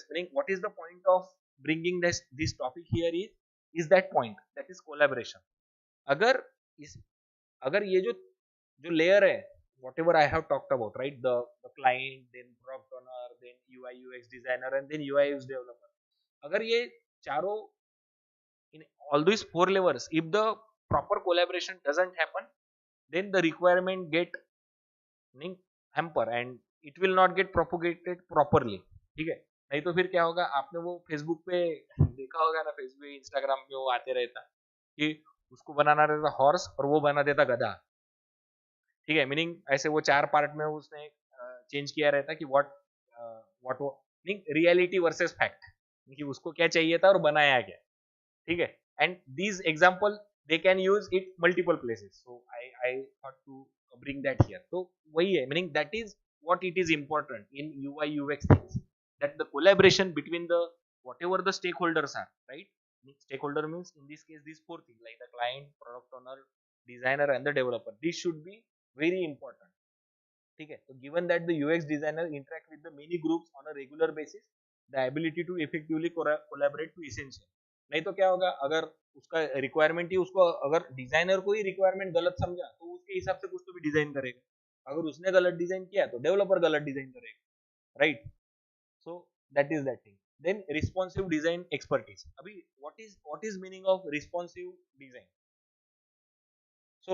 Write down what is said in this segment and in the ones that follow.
meaning what is the point of bringing this topic here is that point, that is collaboration. अगर इस अगर ये जो layer है, whatever I have talked about, right, the client, then product owner, then UI UX designer, and then UI UX developer, अगर ये चारों, in all these four levels, if the proper collaboration doesn't happen, then the requirement get hamper and it will not get propagated properly. ठीक है, नहीं तो फिर क्या होगा, आपने वो फेसबुक पे देखा होगा ना, फेसबुक इंस्टाग्राम पे वो आते रहता कि उसको बनाना रहता हॉर्स और वो बना देता गधा. ठीक है, मीनिंग ऐसे वो 4 पार्ट में उसने चेंज किया रहता कि what meaning reality versus fact, कि उसको क्या चाहिए था और बनाया क्या. ठीक है, and these example they can use it multiple places, so I thought to bring that here. So वही है, meaning that is what it is important in UI UX things, that the collaboration between the whatever the stakeholders are, right? Stakeholder means in this case these four things like the client, product owner, designer and the developer. This should be very important. ठीक है, so given that the UX designer interact with the many groups on a regular basis, the ability to effectively collaborate to essential. नहीं तो क्या होगा, अगर उसका requirement ही उसको, अगर डिजाइनर को ही रिक्वायरमेंट गलत समझा तो उसके हिसाब से कुछ तो भी डिजाइन करेगा, अगर उसने गलत डिजाइन किया तो डेवलपर गलत डिजाइन करेगा, right. So that is that thing. Then responsive design expertise. अभी what is meaning of responsive design? So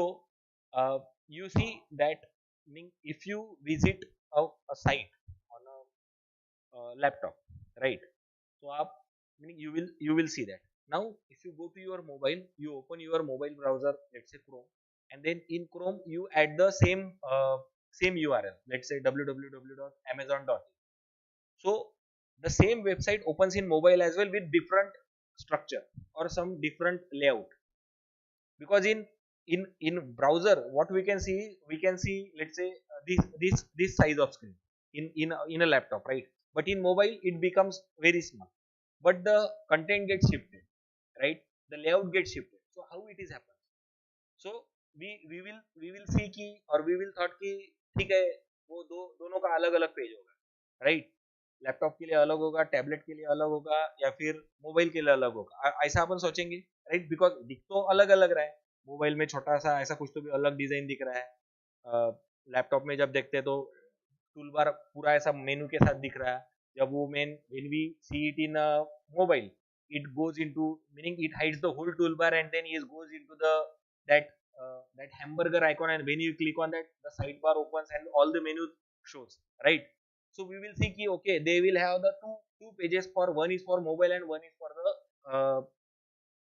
you see that, meaning if you visit a site on a laptop, right, so aap, meaning you will see that. Now if you go to your mobile, you open your mobile browser, let's say Chrome, and then in Chrome you add the same URL, let's say www.amazon.in. So the same website opens in mobile as well with different structure or some different layout, because in browser what we can see, let's say this size of screen in a laptop, right, but in mobile it becomes very small, but the content gets shifted, right, the layout gets shifted. So how it is happen? So we will see कि, और we will thought कि ठीक है वो दोनों का अलग अलग पेज होगा, राइट, लैपटॉप के लिए अलग होगा, टैबलेट के लिए अलग होगा, या फिर मोबाइल के लिए अलग होगा, ऐसा अपन सोचेंगे, राइट, बिकॉज दिख तो अलग अलग रहा है, मोबाइल में छोटा सा ऐसा कुछ तो भी अलग डिजाइन दिख रहा है, लैपटॉप में जब देखते हैं तो टूल बार पूरा ऐसा मेनू के साथ दिख रहा है, जब वो when we see it in a mobile, it goes into, meaning it hides the whole toolbar and then it goes into that hamburger icon, and when you click on that the sidebar opens and all the menu shows, right. So we will see ki, okay, they will have the two pages, for one is for mobile and one is for the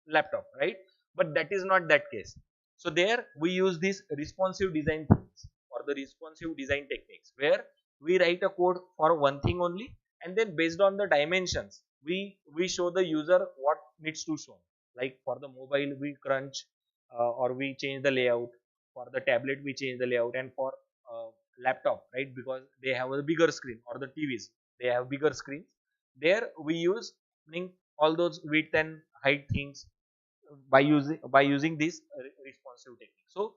laptop, right, but that is not that case. So there we use this responsive design things or the responsive design techniques, where we write a code for one thing only, and then based on the dimensions we show the user what needs to show. Like for the mobile we crunch, or we change the layout, for the tablet we change the layout, and for laptop, right, because they have a bigger screen, or the TVs they have bigger screens, there we use, meaning all those width and height things by using this responsive technique. So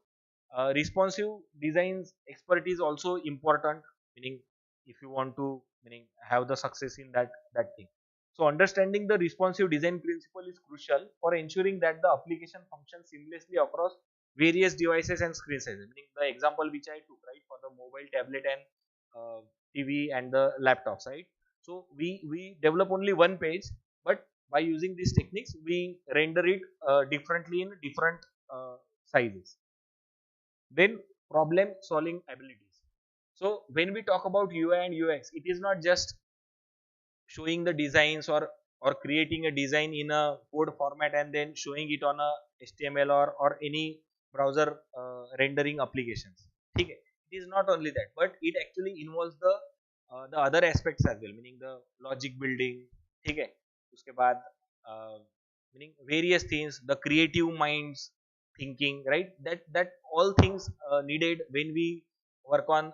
responsive designs expertise also important, meaning if you want to, meaning have the success in that thing. So understanding the responsive design principle is crucial for ensuring that the application functions seamlessly across various devices and screen sizes. Meaning the example which I took, right, for the mobile, tablet and TV and the laptops, right. So we develop only one page, but by using these techniques we render it differently in different sizes. Then problem solving abilities. So when we talk about UI and UX, it is not just showing the designs or creating a design in a code format and then showing it on a HTML or any browser rendering applications. Okay, it is not only that, but it actually involves the other aspects as well, meaning the logic building. Okay, उसके बाद meaning various things, the creative minds thinking, right, that all things needed when we work on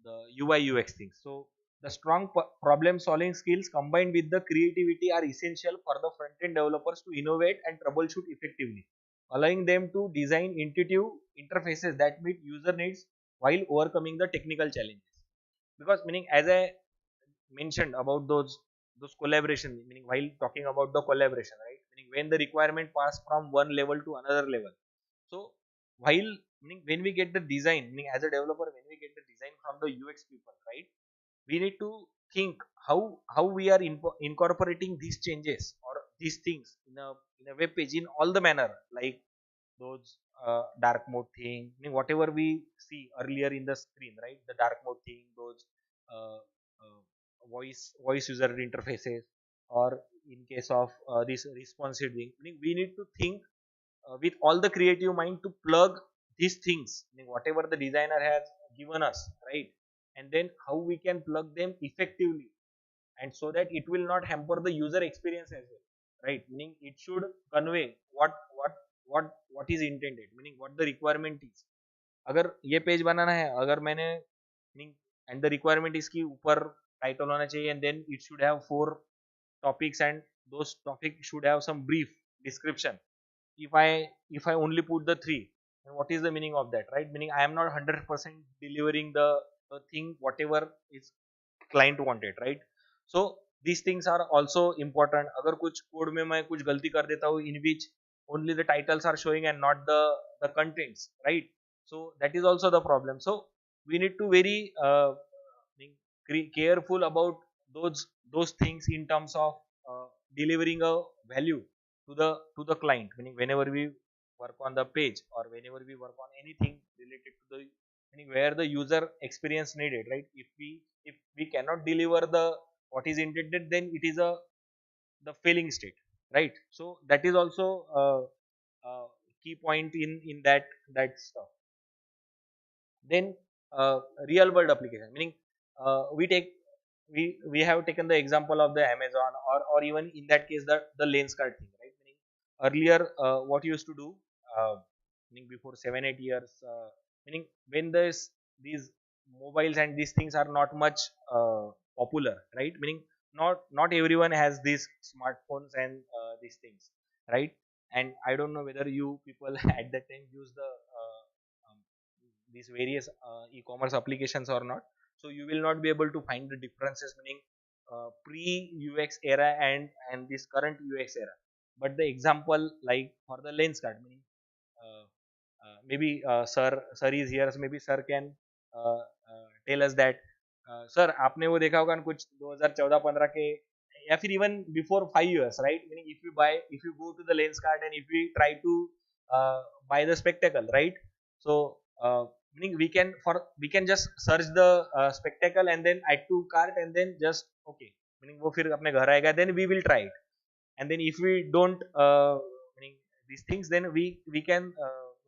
the UI UX things. So the strong problem solving skills combined with the creativity are essential for the front end developers to innovate and troubleshoot effectively, allowing them to design intuitive interfaces that meet user needs while overcoming the technical challenges. Because meaning, as I mentioned about those collaboration, meaning while talking about the collaboration, right? Meaning when the requirement pass from one level to another level. So while, meaning when we get the design, meaning as a developer, when we get the design from the UX people, right? We need to think how we are incorporating these changes or these things in a web page in all the manner, like those dark mode thing, I mean, whatever we see earlier in the screen, right? The dark mode thing, those uh, voice user interfaces, or in case of this responsive thing, I mean, we need to think with all the creative mind to plug these things, I mean, whatever the designer has given us, right? And then how we can plug them effectively, and so that it will not hamper the user experience as well, right? Meaning it should convey what is intended, meaning what the requirement is. अगर ये page बनाना है, अगर मैंने meaning and the requirement इसकी ऊपर title होना चाहिए, and then it should have 4 topics, and those topics should have some brief description. If I only put the 3, then what is the meaning of that, right? Meaning I am not 100% delivering the thing whatever is client wanted, right? So these things are also important. अगर कुछ code में मैं कुछ गलती कर देता हूँ in which only the titles are showing and not the contents, right? So that is also the problem. So we need to very careful about those things in terms of delivering a value to the client, meaning whenever we work on the page or whenever we work on anything related to the, meaning where the user experience needed, right? If we cannot deliver the what is intended, then it is a the failing state, right? So that is also key point in that stuff. Then real world application, meaning we take we have taken the example of the Amazon, or even in that case the lens card thing, right? Meaning earlier what you used to do, meaning before 7 8 years, meaning when these mobiles and these things are not much popular, right? Meaning not everyone has these smartphones and these things, right? And I don't know whether you people at that time use the um, these various e-commerce applications or not. So you will not be able to find the differences, meaning pre UX era and this current UX era. But the example, like for the lens card, meaning uh, maybe sir is here, so maybe sir can tell us that sir आपने वो देखा होगा ना कुछ 2014-15 के, या फिर even before 5 years, right? Meaning if you go to the lens card and if we try to buy the spectacle, right? So meaning we can just search the spectacle and then add to cart and then just okay, meaning वो फिर अपने घर आएगा, then we will try it. And then if we don't meaning these things, then we can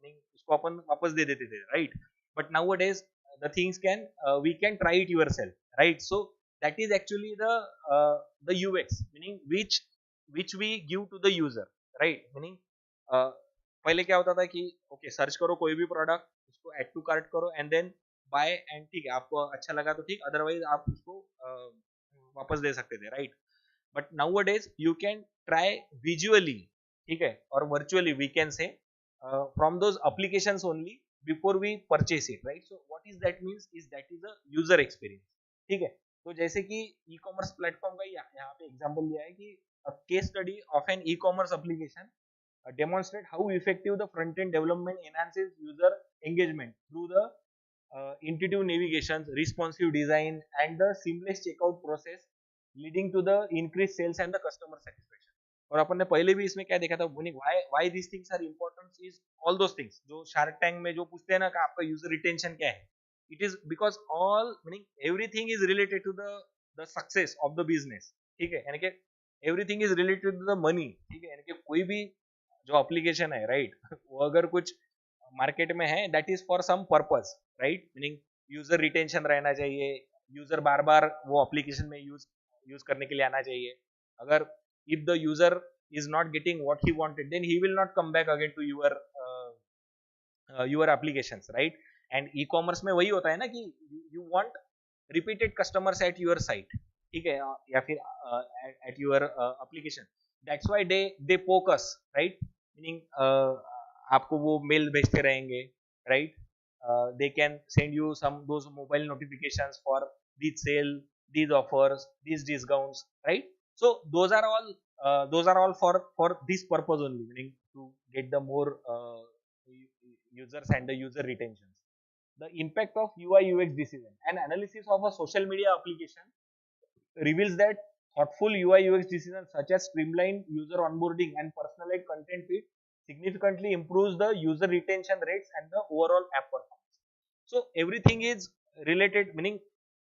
meaning उसको अपन वापस दे देते थे, right? But nowadays the things can we can try it yourself, right? So that is actually the UX, meaning which we give to the user, right? Meaning पहले क्या होता था कि okay search करो कोई भी प्रोडक्ट, उसको ऐड टू कार्ट करो एंड देन बाय, एंड ठीक है आपको अच्छा लगा तो ठीक, अदरवाइज आप उसको वापस दे सकते थे, right? But nowadays you can try visually, ठीक है, और virtually we can see from those applications only before we purchase it, right? So what is that means is that is a user experience, ठीक है? तो जैसे कि e commerce platform का यहाँ पे एग्जांपल दिया है कि case study of an e commerce application demonstrate how effective the front-end development enhances user engagement through the intuitive navigation, responsive design, and the seamless checkout process, leading to the increased sales and the customer satisfaction. और अपन ने पहले भी इसमें क्या देखा था, why these things are important is all those things जो shark tank में जो पूछते हैं ना कि आपका यूजर रिटेंशन क्या है, it is because all meaning everything is related to the success of the business, ठीक है? यानी कि everything is related to the money, ठीक है? यानी कि कोई भी जो एप्लीकेशन है, राइट, वो अगर कुछ मार्केट में है that is for some purpose, right? Meaning user retention रहना चाहिए, यूजर बार बार वो एप्लीकेशन में यूज करने के लिए आना चाहिए. अगर if the user is not getting what he wanted, then he will not come back again to your applications, right? And e commerce में वही होता है ना कि you want repeated customers at your site, ठीक है, या फिर at your application. That's why they focus, right? Meaning आपको वो मेल भेजते रहेंगे, राइट? They can send you some those mobile notifications for this cell, these offers, these discounts, right? So those are all for this purpose only, meaning to get the more users and the user retentions. The impact of UI UX decision. An analysis of a social media application reveals that thoughtful UI UX decisions such as streamlined user onboarding and personalized content feed significantly improves the user retention rates and the overall app performance. So everything is related, meaning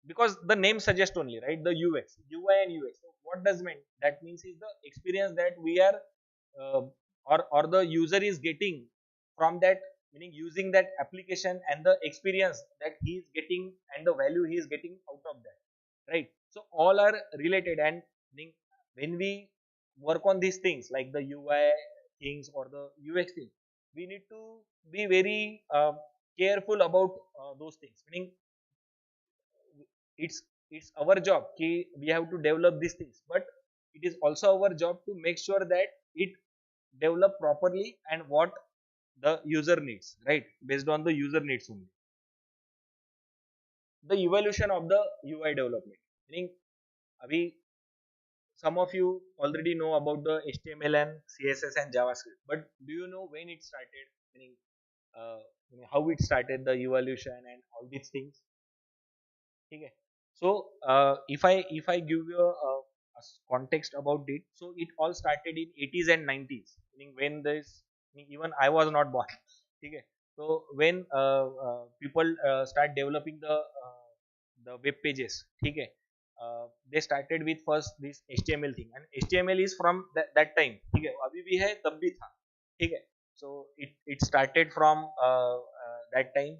because the name suggests only, right? The UX, UI and UX. So what does mean? That means is the experience that we are uh, or the user is getting from that, meaning using that application and the experience that he is getting and the value he is getting out of that, right? So all are related, and when we work on these things like the UI things or the UX thing, we need to be very careful about those things, meaning it's it's our job ki we have to develop these things, but it is also our job to make sure that it develop properly and what the user needs, right? Based on the user needs only. The evolution of the UI development, meaning we some of you already know about the HTML and CSS and JavaScript, but do you know when it started, meaning uh, how it started, the evolution and all these things? Okay. So if I give you a context about it, so it all started in 80s and 90s, meaning when this, even I was not born. Okay. So when people start developing the web pages, okay, they started with first this HTML thing, and HTML is from that time. Okay, अभी भी है तब भी था. ठीक है. So it started from that time.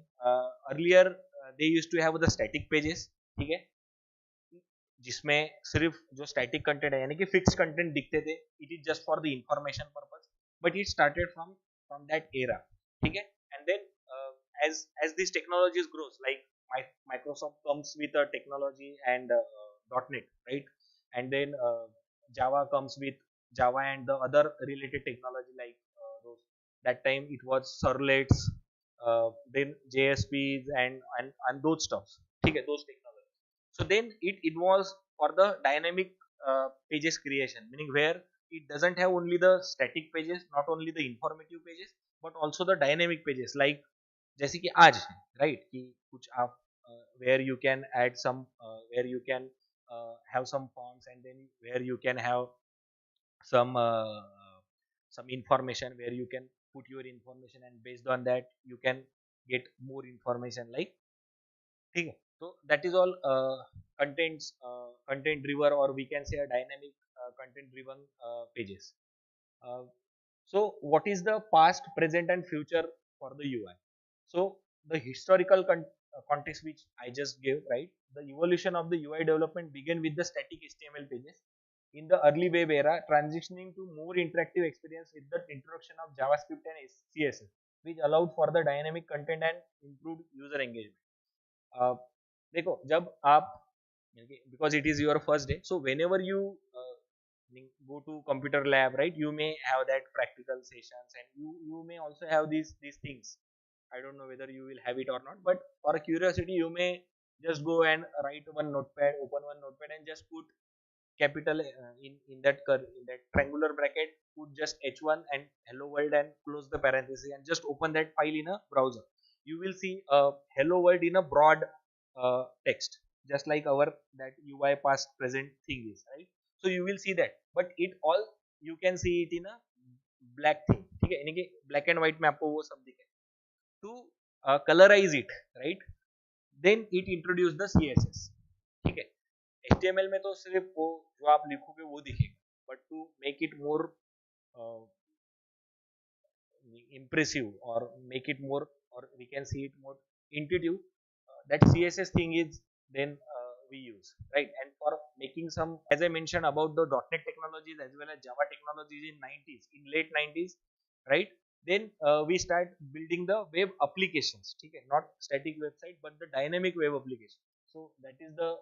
Earlier they used to have the static pages. ठीक है, जिसमें सिर्फ जो स्टैटिक कंटेंट है यानी कि फिक्स्ड कंटेंट दिखते थे, it is just for the information purpose, but it started from that era. ठीक है. And then as these technologies grows, like Microsoft comes with a technology and .NET, right? And then Java comes with Java and the other related technology like those, that time it was servlets, then JSPs and those stuffs. Okay, those technologies. So then it involves for the dynamic pages creation, meaning where it doesn't have only the static pages, not only the informative pages, but also the dynamic pages, like जैसे कि आज है, right, कि कुछ आप where you can add some where you can have some forms, and then where you can have some some information where you can put your information, and based on that you can get more information, like, ठीक है. So that is all content driven, or we can say a dynamic content driven pages. uh, so what is the past, present and future for the UI? So the historical context which I just gave, right? The evolution of the UI development began with the static HTML pages in the early web era, transitioning to more interactive experience with the introduction of JavaScript and CSS, which allowed for the dynamic content and improved user engagement. uh, देखो जब आप, because it is your first day, so whenever you go to computer lab, right, you may have that practical sessions, and you may also have these things. I don't know whether you will have it or not, but for a curiosity you may just go and write one notepad, open one notepad, and just put capital in that triangular bracket, put just h1 and hello world and close the parenthesis and just open that file in a browser. You will see hello world in a broad text, just like our that UI past present thing is, right? So you will see that, but it all you can see it in a black thing. ठीक है, यानी कि black and white में आपको वो सब दिखे. To colorize it, right, then it introduce the CSS. ठीक है. HTML में तो सिर्फ वो जो आप लिखोगे वो दिखेगा, but to make it more impressive, or make it more, or we can see it more intuitive, that CSS thing is then we use, right? And for making some, as I mentioned about the .NET technologies as well as Java technologies in 90s, in late 90s, right? Then we start building the web applications, okay? Not static website, but the dynamic web application. So that is the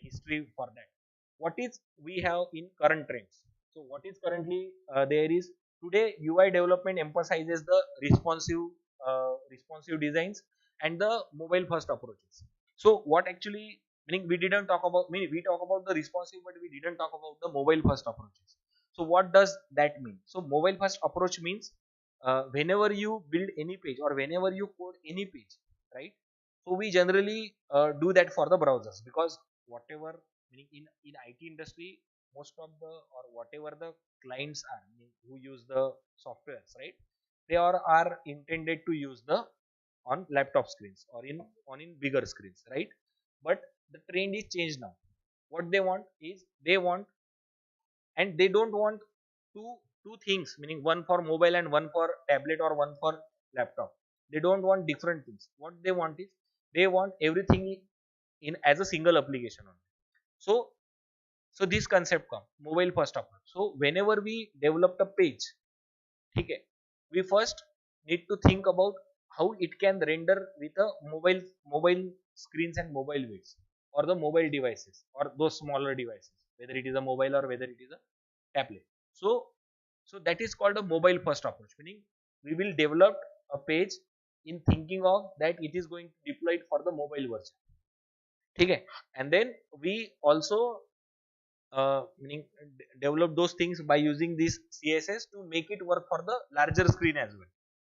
history for that. What is we have in current trends? So what is currently there is today, UI development emphasizes the responsive designs and the mobile first approaches. So what actually Meaning we didn't talk about, meaning we talk about the responsive, but we didn't talk about the mobile first approaches. So what does that mean? So mobile first approach means whenever you build any page or whenever you code any page, right? So we generally do that for the browsers, because whatever, meaning in IT industry, most of the, or whatever the clients are, meaning who use the softwares, right? They are intended to use the on laptop screens or in bigger screens, right? But the trend is changed now. What they want is, they want, and they don't want two things, meaning one for mobile and one for tablet or one for laptop. They don't want different things. What they want is, they want everything in as a single application only. So this concept comes mobile first approach. So whenever we develop a page, okay, we first need to think about how it can render with a mobile screens and mobile weights, or the mobile devices, or those smaller devices, whether it is a mobile or whether it is a tablet. So that is called a mobile first approach, meaning we will develop a page in thinking of that it is going to deploy it for the mobile version. Okay, and then we also meaning develop those things by using this CSS to make it work for the larger screen as well.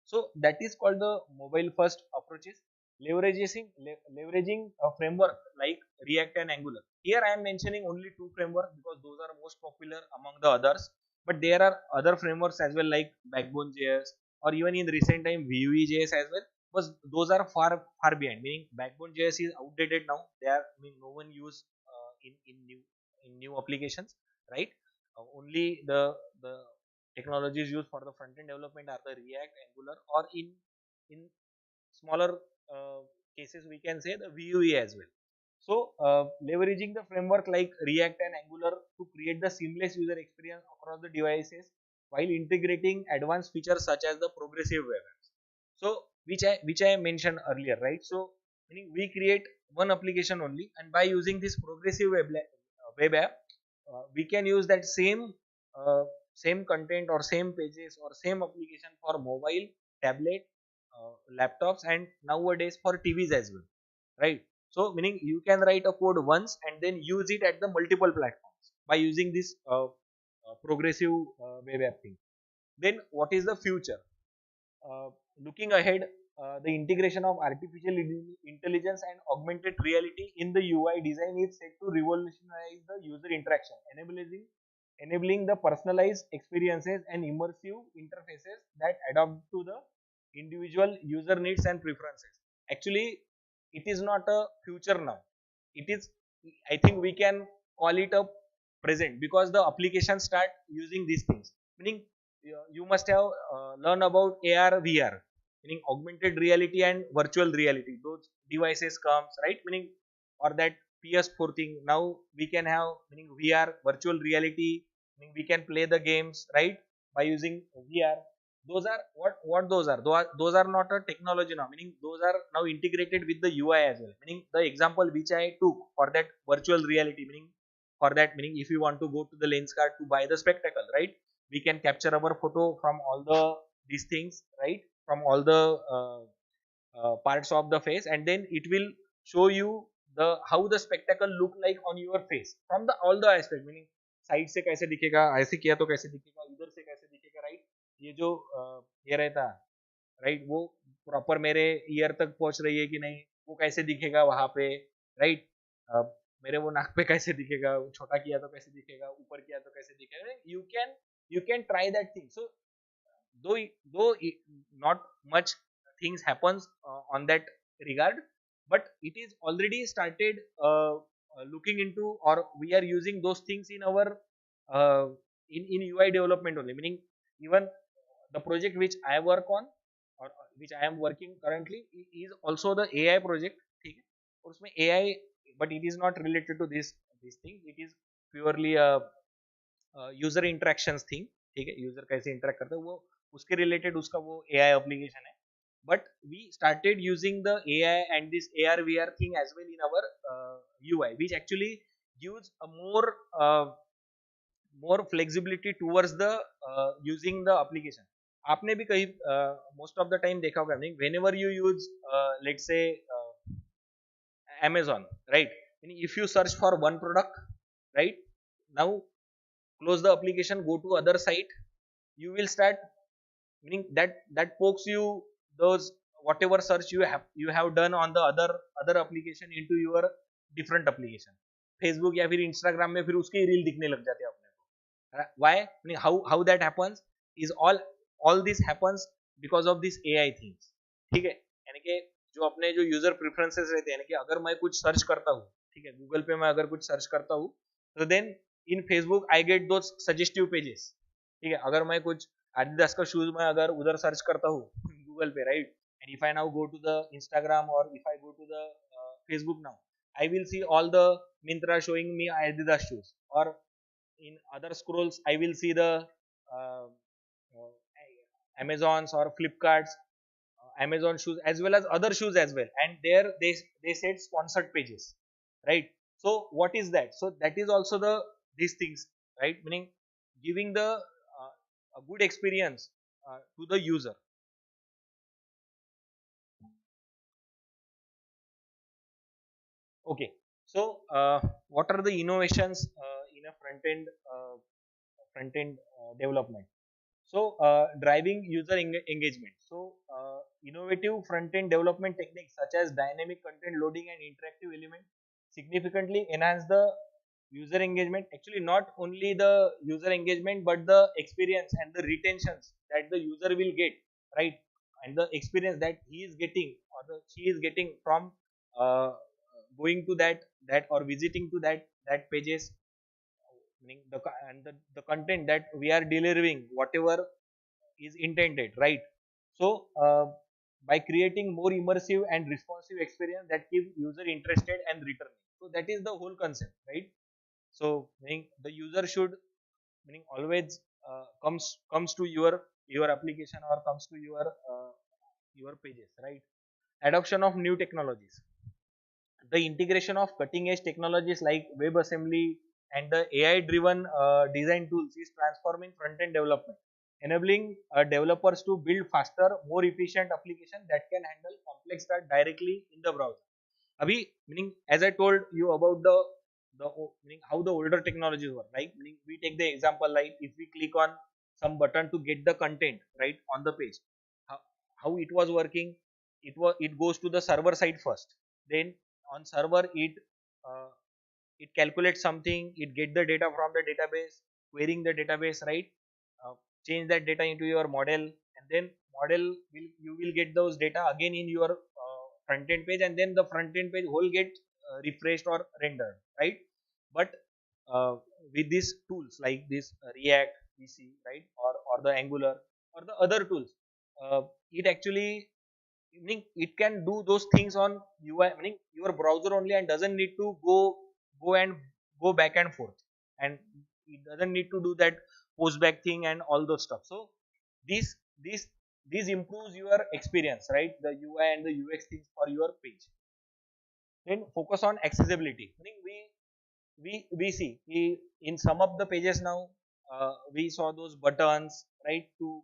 So that is called the mobile first approaches, leveraging a framework like React and Angular. Here I am mentioning only two frameworks because those are most popular among the others. But there are other frameworks as well, like Backbone.js, or even in recent time Vue.js as well. But those are far behind. Meaning Backbone.js is outdated now. They are, I mean, no one use in new applications, right? Only the technologies used for the front end development are the React, Angular, or in smaller uh, cases we can say the Vue as well. So leveraging the framework like React and Angular to create the seamless user experience across the devices while integrating advanced features such as the progressive web apps. So which I mentioned earlier, right? So meaning we create one application only, and by using this progressive web app, we can use that same content or same pages or same application for mobile, tablet, laptops, and nowadays for TVs as well, right? So meaning you can write a code once and then use it at the multiple platforms by using this progressive web app thing. Then what is the future? uh, Looking ahead, the integration of artificial intelligence and augmented reality in the UI design is set to revolutionize the user interaction, enabling the personalized experiences and immersive interfaces that adapt to the individual user needs and preferences. Actually, it is not a future now. It is, I think we can call it a present, because the applications start using these things. Meaning, you must have learned about AR, VR, meaning augmented reality and virtual reality. Those devices comes, right? Meaning, or that PS4 thing. Now we can have, meaning VR, virtual reality. Meaning we can play the games, right, by using VR. Those are what those are. Those are not a technology now. Meaning those are now integrated with the UI as well. Meaning the example which I took for that virtual reality. Meaning for that, meaning if you want to go to the lens card to buy the spectacle, right? We can capture our photo from all the these things, right? From all the parts of the face, and then it will show you the how the spectacle look like on your face from the all the aspect. Meaning side से कैसे दिखेगा, ऐसे किया तो कैसे दिखेगा, इधर से कैसे दिखेगा, राइट? ये जो ये रहता, राइट, वो प्रॉपर मेरे ईयर तक पहुंच रही है कि नहीं, वो कैसे दिखेगा वहां पे, राइट? मेरे वो नाक पे कैसे दिखेगा, छोटा किया तो कैसे दिखेगा, ऊपर किया तो कैसे दिखेगा. You can try that thing. So though not much things happens on that regard, but it is already started looking into, or we are using those things in our uh, in UI development only. Meaning even the project which I work on, or which I am working currently, is also the AI project. ठीक है? और उसमें AI, but it is not related to this thing. It is purely a user interaction thing. ठीक है, user कैसे interact करते हैं वो उसके रिलेटेड उसका वो एआई एप्लीकेशन है. But we started using the AI and this AR VR thing as well in our UI, which actually gives a more flexibility towards the using the application. आपने भी कहीं मोस्ट ऑफ द टाइम देखा होगा, whenever you use let's say Amazon, right? meaning if you search for one product, right, now close the application, go to other site, you will start, meaning that pokes you those whatever search you have done on the other application into your different application, Facebook या फिर Instagram में फिर उसके reel दिखने लग जाते हैं अपने को. Why? Meaning how that happens is all this happens because of this AI things. ठीक है, यानी कि जो अपने जो यूजर प्रेफरेंसेस रहते हैं, यानी कि अगर मैं कुछ सर्च करता हूँ, ठीक है, गूगल पे मैं अगर कुछ सर्च करता हूँ, तो then in Facebook I get दो सजेस्टिव पेजेस. ठीक है, अगर मैं कुछ एडिडास का शूज मैं अगर उधर सर्च करता हूँ गूगल पे, right, and if I now go to the Instagram और if I go to the Facebook now, I will see all the Mintra showing me Adidas shoes, or in other scrolls I will see the uh, uh, Amazons or Flipkarts, Amazon shoes as well as other shoes as well, and there they said sponsored pages, right? So what is that? So that is also the these things, right? Meaning giving the a good experience to the user. Okay, so what are the innovations in a front end development? So driving user engagement. So innovative front end development techniques such as dynamic content loading and interactive element significantly enhance the user engagement. Actually, not only the user engagement but the experience and the retentions that the user will get, right? And the experience that he is getting or she is getting from uh, going to that or visiting to that pages, meaning and the content that we are delivering whatever is intended, right? So by creating more immersive and responsive experience that keep user interested and returning, so that is the whole concept, right? So meaning the user should, meaning always comes to your application or comes to your pages, right? Adoption of new technologies. The integration of cutting edge technologies like WebAssembly and the AI driven design tools is transforming front end development, enabling developers to build faster, more efficient applications that can handle complex data directly in the browser. Abhi, meaning as I told you about meaning how the older technologies were, like meaning we take the example like if we click on some button to get the content right on the page, how, how it was working, it goes to the server side first, then on server uh, it calculates something, it get the data from the database, querying the database, right, uh, change that data into your model, and then model will you will get those data again in your front end page, and then the front end page whole get refreshed or rendered, right? But uh, with these tools like this React we see, right, or the Angular or the other tools, it actually, meaning it can do those things on UI, meaning your browser only, and doesn't need to go and go back and forth, and it doesn't need to do that post back thing and all those stuff. So this this this improves your experience, right, the UI and the UX things for your page. Then focus on accessibility, meaning we see in some of the pages now, we saw those buttons, right, to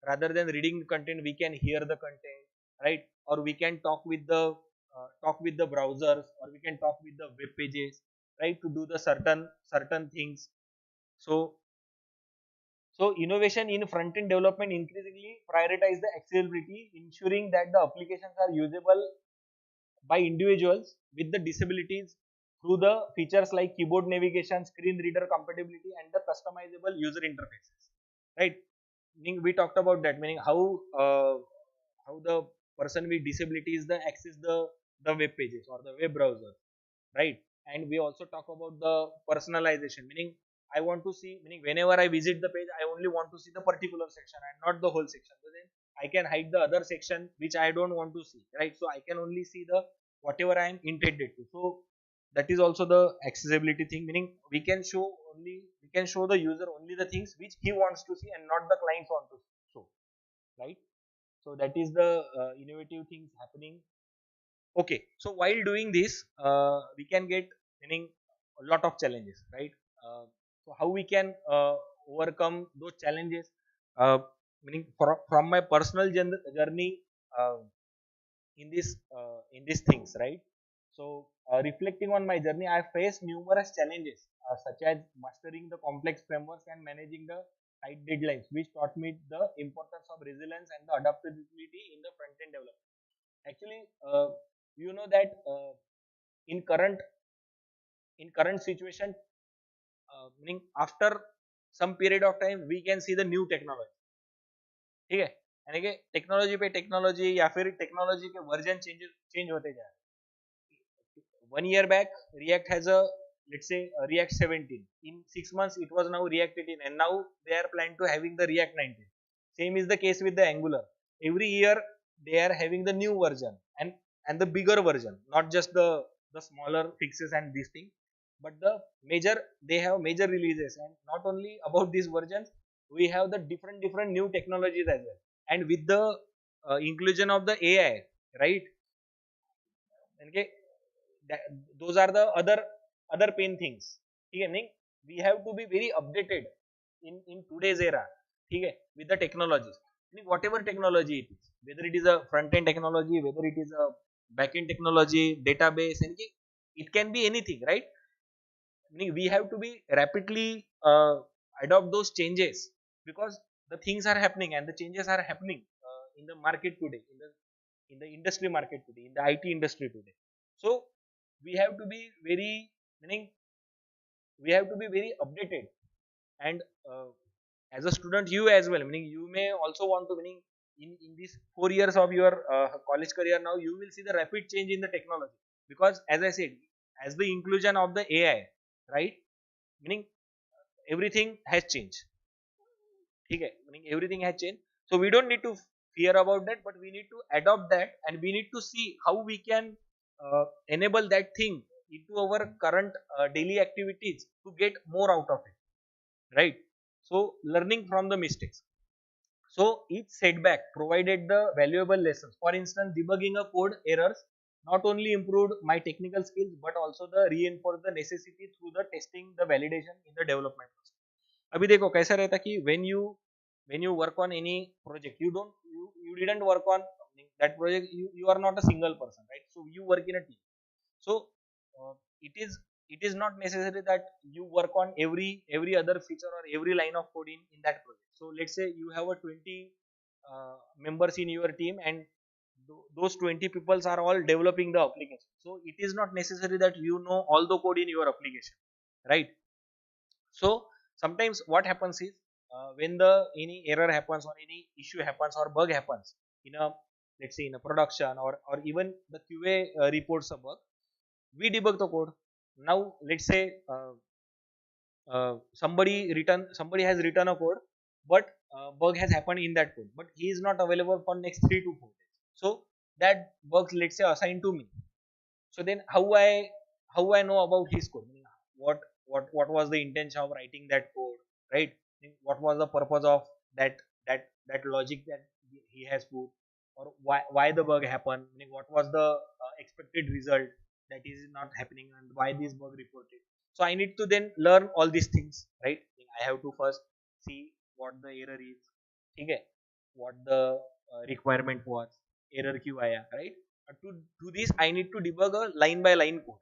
rather than reading the content we can hear the content, right, or we can talk with the browsers, or we can talk with the web pages, right, to do the certain things. So so innovation in front end development increasingly prioritize the accessibility, ensuring that the applications are usable by individuals with the disabilities through the features like keyboard navigation, screen reader compatibility, and the customizable user interfaces. Right? Meaning we talked about that. Meaning how the person with disabilities the access the web pages or the web browser, right? And we also talk about the personalization, meaning I want to see, meaning whenever I visit the page I only want to see the particular section and not the whole section, so then I can hide the other section which I don't want to see, right? So I can only see the whatever I am intended to. So that is also the accessibility thing, meaning we can show the user only the things which he wants to see and not the clients want to show, right? So that is the innovative things happening. Okay, so while doing this we can get, meaning a lot of challenges, right? So how we can overcome those challenges, meaning from my personal journey uh, in these things, right? So, reflecting on my journey, I faced numerous challenges such as mastering the complex frameworks and managing the tight deadlines, which taught me the importance of resilience and the adaptability in the front end development. Actually, you know that in current situation, meaning after some period of time, we can see the new technology. ठीक है, यानी कि technology पे technology या फिर technology के version change होते जा रहे हैं. 1 year back, React has a, let's say, React 17. In 6 months, it was now React 18, and now they are planning to having the React 19. Same is the case with the Angular. Every year they are having the new version and the bigger version, not just the smaller fixes and these things, but the major, they have major releases. And not only about these versions, we have the different new technologies as well. And with the inclusion of the AI, right? Okay, that, those are the other pain things. Okay, meaning we have to be very updated in today's era. Okay, with the technologies, meaning whatever technology it is, whether it is a front end technology, whether it is a back end technology, database, and it can be anything, right? Meaning we have to be rapidly adopt those changes, because the things are happening and the changes are happening in the market today, in the industry market today, in the IT industry today. So we have to be very, meaning we have to be very updated. And as a student, you as well, meaning you may also want to, meaning in these 4 years of your college career, now you will see the rapid change in the technology, because as I said, as the inclusion of the AI, right? Meaning everything has changed. Okay, meaning everything has changed. So we don't need to fear about that, but we need to adopt that, and we need to see how we can enable that thing into our current daily activities to get more out of it, right? So learning from the mistakes. So each setback provided the valuable lessons. For instance, debugging a code errors not only improved my technical skills, but also the reinforced the necessity through the testing, the validation in the development process. अभी देखो कैसा रहता कि when you work on any project, you didn't work on that project, you are not a single person, right? So you work in a team. So uh, it is it is not necessary that you work on every other feature or every line of code in that project. So let's say you have a 20 members in your team, and those 20 people are all developing the application. So it is not necessary that you know all the code in your application, right? So sometimes what happens is, when the any error happens or any issue happens or bug happens in a, let's say, in a production, or even the QA reports a bug, we debug the code. Now let's say somebody has written a code, but bug has happened in that code, but he is not available for next 3 to 4 days. So that bug, let's say, assigned to me. So then how I know about his code? What was the intention of writing that code, right? What was the purpose of that logic that he has put, or why the bug happened? What was the expected result that is not happening, and why this bug reported? So I need to then learn all these things, right? I have to first see what the error is, okay, what the requirement was, error क्यों आया, right? To do this, I need to debug a line by line code,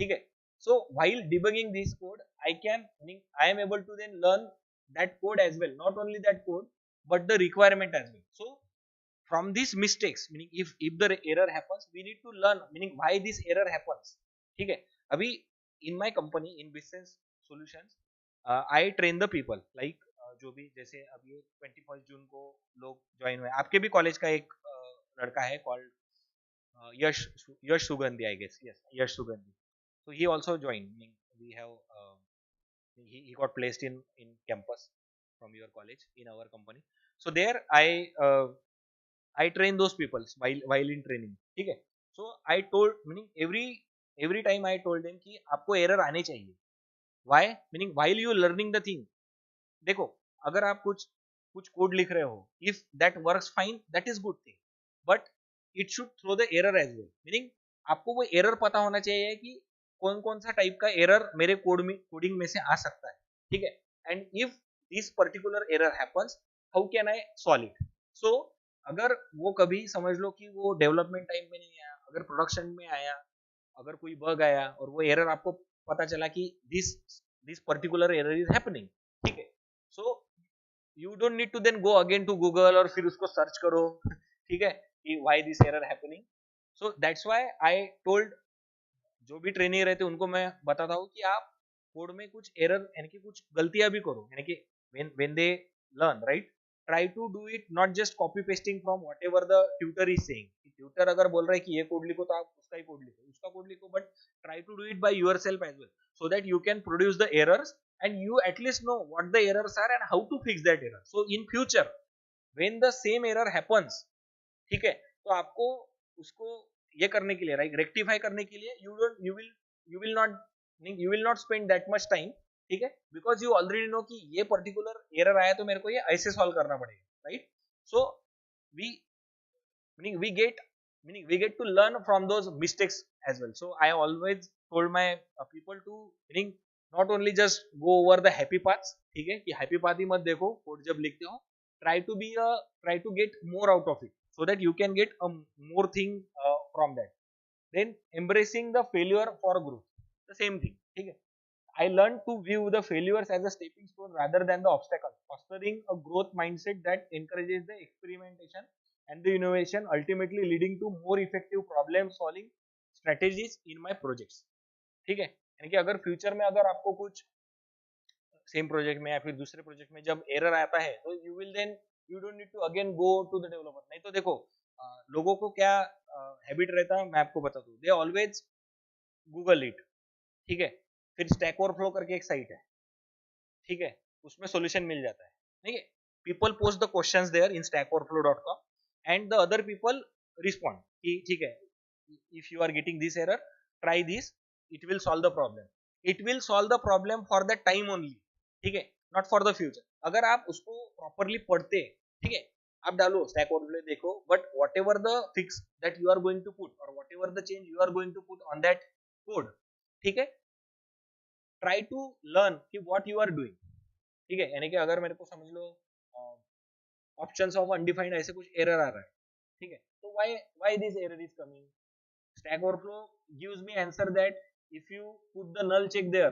okay. So while debugging this code, I am able to then learn that code as well, not only that code, but the requirement as well. So from these mistakes, meaning if the error happens, we need to learn, meaning why this error happens, okay. अभी in my company in business solutions, I train the people, like जो भी, जैसे अभी 21 जून को लोग join हुए, आपके भी कॉलेज का एक लड़का है कॉल्ड यश यश सुगंधी, I guess, yes, यश सुगंधी. So he also joined, meaning we have he got placed in campus from your college in our company. So there I train those people while in training, ठीक है. So I told, meaning every time I told them कि आपको error आने चाहिए. Why? Meaning while you learning the thing, देखो, अगर आप कुछ कोड लिख रहे हो, if that works fine, that is good thing, but it should throw the error as well. Meaning आपको वो error पता होना चाहिए कि कौन कौन सा टाइप का एरर मेरे कोडिंग में से आ सकता है, ठीक है. And if this particular error happens, how can I solve it? So अगर वो कभी समझ लो कि वो डेवलपमेंट टाइम में नहीं आया, अगर प्रोडक्शन में आया, अगर कोई बग आया और वो एरर आपको पता चला कि this particular error is happening, ठीक है, so you don't need to then go again to Google और फिर उसको सर्च करो, ठीक है, कि why this error happening. So that's why I told, जो भी ट्रेनिंग रहते उनको मैं बताता हूँ कि आप कोड में कुछ एरर यानी कि कुछ गलतियां भी करो, यानी कि when they learn, right, try to do it not just copy pasting from whatever the tutor is saying. Tutor अगर बोल रहा है कि ये कोड लिखो तो आप उसका ही कोड लिखो, उसका कोड लिखो, but try to do it by yourself as well, so that you can produce the errors and you at least know what the errors are and how to fix that error. So in future when the same error happens, ठीक है, तो आपको उसको ये करने के लिए, right, rectify करने के लिए you will not spend that much time, ठीक है, बिकॉज यू ऑलरेडी नो कि ये पर्टिकुलर एरर आया तो मेरे को ये ऐसे सॉल्व करना पड़ेगा, right. So we we get to learn from those mistakes as well. So I always told my people to meaning not only just go over the happy paths, ठीक है, कि happy path ही मत देखो code जब लिखते हो, try to get more out of it so that you can get a more thing from that. Then embracing the failure for growth, the same thing, ठीक है. I learned to view the failures as a stepping stone rather than the obstacle, fostering a growth mindset that encourages the experimentation and the innovation, ultimately leading to more effective problem solving strategies in my projects. ठीक है, यानी कि अगर future में अगर आपको कुछ same project में या फिर दूसरे प्रोजेक्ट में जब एरर आता है तो you will then you don't need to again go to the developer. नहीं तो देखो लोगों को क्या हैबिट रहता है, मैं आपको बता दूं, दे ऑलवेज गूगल इट, ठीक है, फिर स्टैक ओवरफ्लो करके एक साइट है, ठीक है, उसमें सॉल्यूशन मिल जाता है, ठीक है. People post the questions there in stackoverflow.com and the other people respond कि ठीक है, if you are getting this error, try this, it will solve the problem. It will solve the problem for the time only, ठीक है, not for the future. अगर आप उसको properly पढ़ते, ठीक है, आप डालो स्टैक ओवरफ्लो देखो, but whatever the fix that you are going to put और whatever the change you are going to put on that code, ठीक है, ट्राई टू लर्न कि व्हाट यू आर डूइंग, ठीक है. यानी कि अगर मेरे को समझ लो ऑप्शंस ऑफ अनडिफाइंड ऐसे कुछ एरर आ रहा है, ठीक है, तो why this error is coming, Stack Overflow gives me answer that if you put the null check there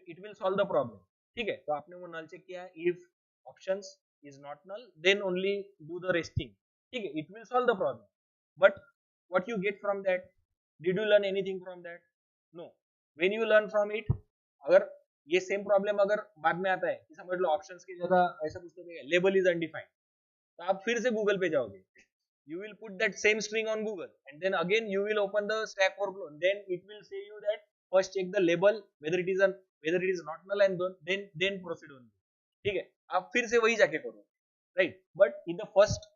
it will solve the problem, ठीक है. तो आपने वो नल चेक किया, if options is not null then only do the resting, ठीक है, it will solve the problem. But what you get from that, did you learn anything from that? No. When you learn from it, अगर ये same problem अगर बाद में आता है कि समझ लो ऑप्शंस की जगह ऐसा कुछ तो लेबल इज अनडिफाइंड, तो आप फिर से गूगल पे जाओगे, you will put that same string on Google and then again you will open the Stack Overflow, then it will say you that first check the label whether it is not null and then proceed only, ठीक है. आप फिर से वही जाके करो, right, but in the first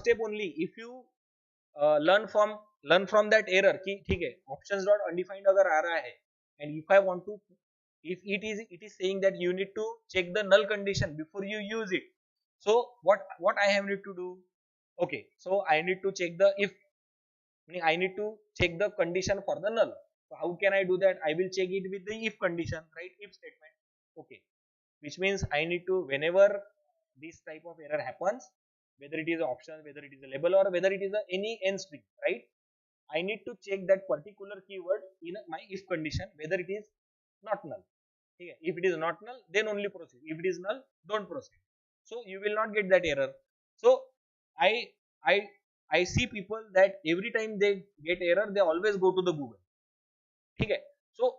step only if you learn from that error कि ठीक है options dot undefined अगर आ रहा है and if I want to, if it is saying that you need to check the null condition before you use it, so what I have need to do, okay, so I need to check the if, I need to check the condition for the null. So how can I do that? I will check it with the if condition, right, if statement, okay, which means I need to, whenever this type of error happens, whether it is an option, whether it is a label or whether it is any n string, right, I need to check that particular keyword in my if condition whether it is not null, okay. If it is not null then only proceed, if it is null don't proceed, so you will not get that error. So I I I see people that every time they get error they always go to the Google, ठीक है. So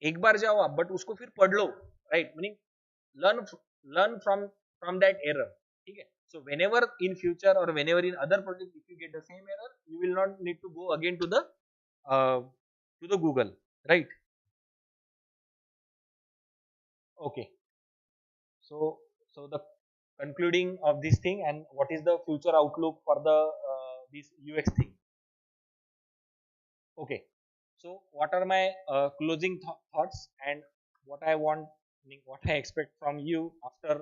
एक बार जाओ आप but उसको फिर पढ़ लो, right, meaning learn from that error, ठीक है. So whenever in future or whenever in other project if you get the same error you will not need to go again to the Google, right. Okay, so the concluding of this thing and what is the future outlook for the this UX thing. Okay, so what are my closing thoughts and what I want, what I expect from you after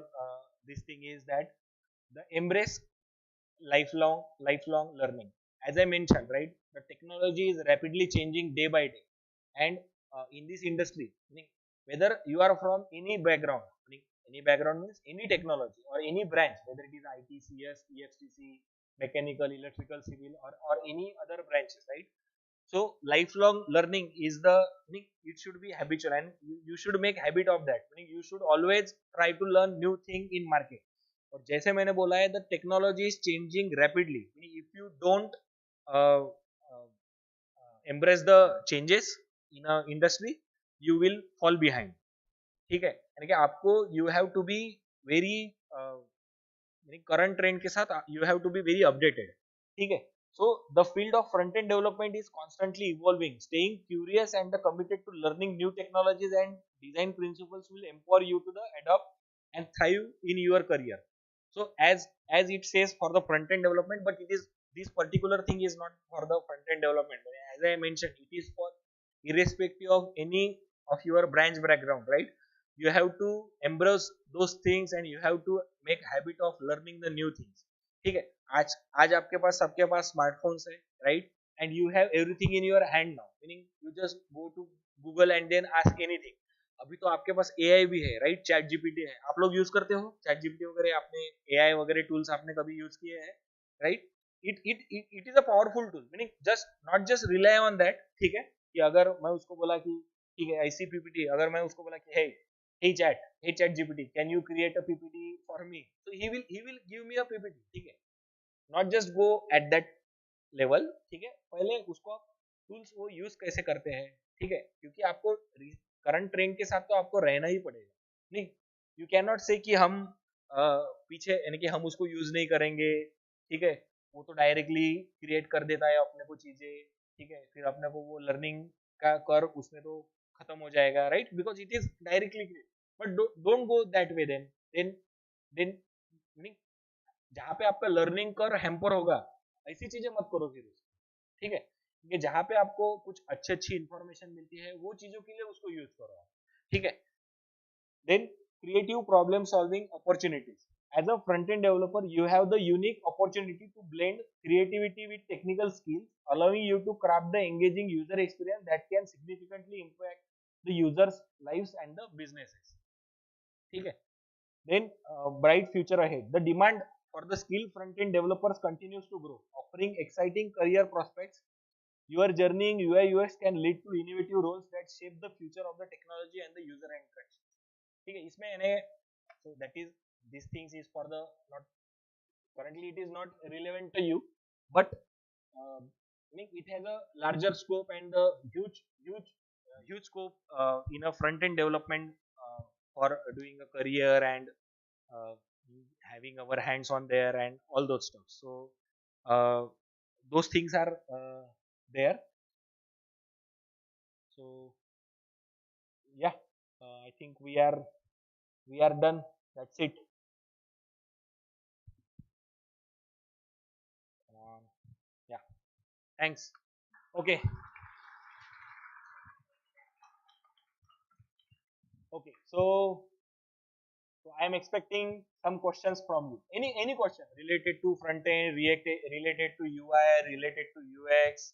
this thing is that the embrace lifelong learning. As I mentioned, right, the technology is rapidly changing day by day, and in this industry, whether you are from any background, any background means any technology or any branch, whether it is IT, CS, EXTC, mechanical, electrical, civil, or any other branches, right, So lifelong learning is the, meaning it should be habitual, and you should make habit of that, meaning you should always try to learn new thing in market. और जैसे मैंने बोला है, the technology is changing rapidly, meaning if you don't uh, uh, embrace the changes in a industry, you will fall behind. ठीक है, यानी कि आपको you have to be very current trend के साथ you have to be very updated. ठीक है. So the field of front end development is constantly evolving. Staying curious and committed to learning new technologies and design principles will empower you to the adopt and thrive in your career. So as it says for the front end development, but it is, this particular thing is not for the front end development. As I mentioned, it is for irrespective of any of your branch background, right? You have to embrace those things and you have to make habit of learning the new things. ठीक है. आज आज आपके पास, सबके पास smartphones है, right? And you have everything in your hand now, meaning you just go to Google and then ask anything. अभी तो आपके पास एआई भी है, राइट? चैट जीपीटी है. आप लोग यूज करते हो चैट जीपीटी वगैरह? आपने एआई वगैरह टूल्स आपने कभी यूज किए हैं, right? It is a powerful tool, meaning just not just rely on that. ठीक है, कि अगर मैं उसको बोला कि ठीक है ऐसी पीपीटी, अगर मैं उसको बोला कि hey chat gpt, can you create a ppt for me, so he will give me a ppt. ठीक है, not just go at that level. ठीक है, पहले उसको टूल्स वो यूज कैसे करते हैं. ठीक है, क्योंकि आपको करंट ट्रेंड के साथ तो आपको रहना ही पड़ेगा. नहीं, यू कैन नॉट से कि हम पीछे, यानी कि हम उसको यूज नहीं करेंगे. ठीक है, वो तो डायरेक्टली क्रिएट कर देता है अपने को चीजें. ठीक है, फिर अपने को वो लर्निंग का कर उसमें तो खत्म हो जाएगा, right? Because it is directly, but don't go that way. Then जहाँ पे आपका लर्निंग कर हैम्पर होगा, ऐसी चीजें मत करो फिर. ठीक है, क्योंकि जहाँ पे आपको कुछ अच्छी अच्छी इंफॉर्मेशन मिलती है, वो चीजों के लिए उसको यूज करो. ठीक है. Then creative problem solving opportunities. As a front end developer, you have the unique opportunity to blend creativity with technical skills, allowing you to craft the engaging user experience that can significantly impact the users' lives and the businesses. ठीक है. Then bright future ahead. The demand for the skilled front end developers continues to grow, offering exciting career prospects. Your journey in UI UX can lead to innovative roles that shape the future of the technology and the user interaction. ठीक है, इसमें यानी so that is, these things is for the, not currently it is not relevant to you, but it has a larger scope and a huge scope in a front end development for doing a career and uh, having our hands on there and all those stuff. So those things are there. So yeah, I think we are done. That's it. Yeah, thanks. Okay. Okay, so I am expecting some questions from you. Any question related to front end, related to UI, related to UX,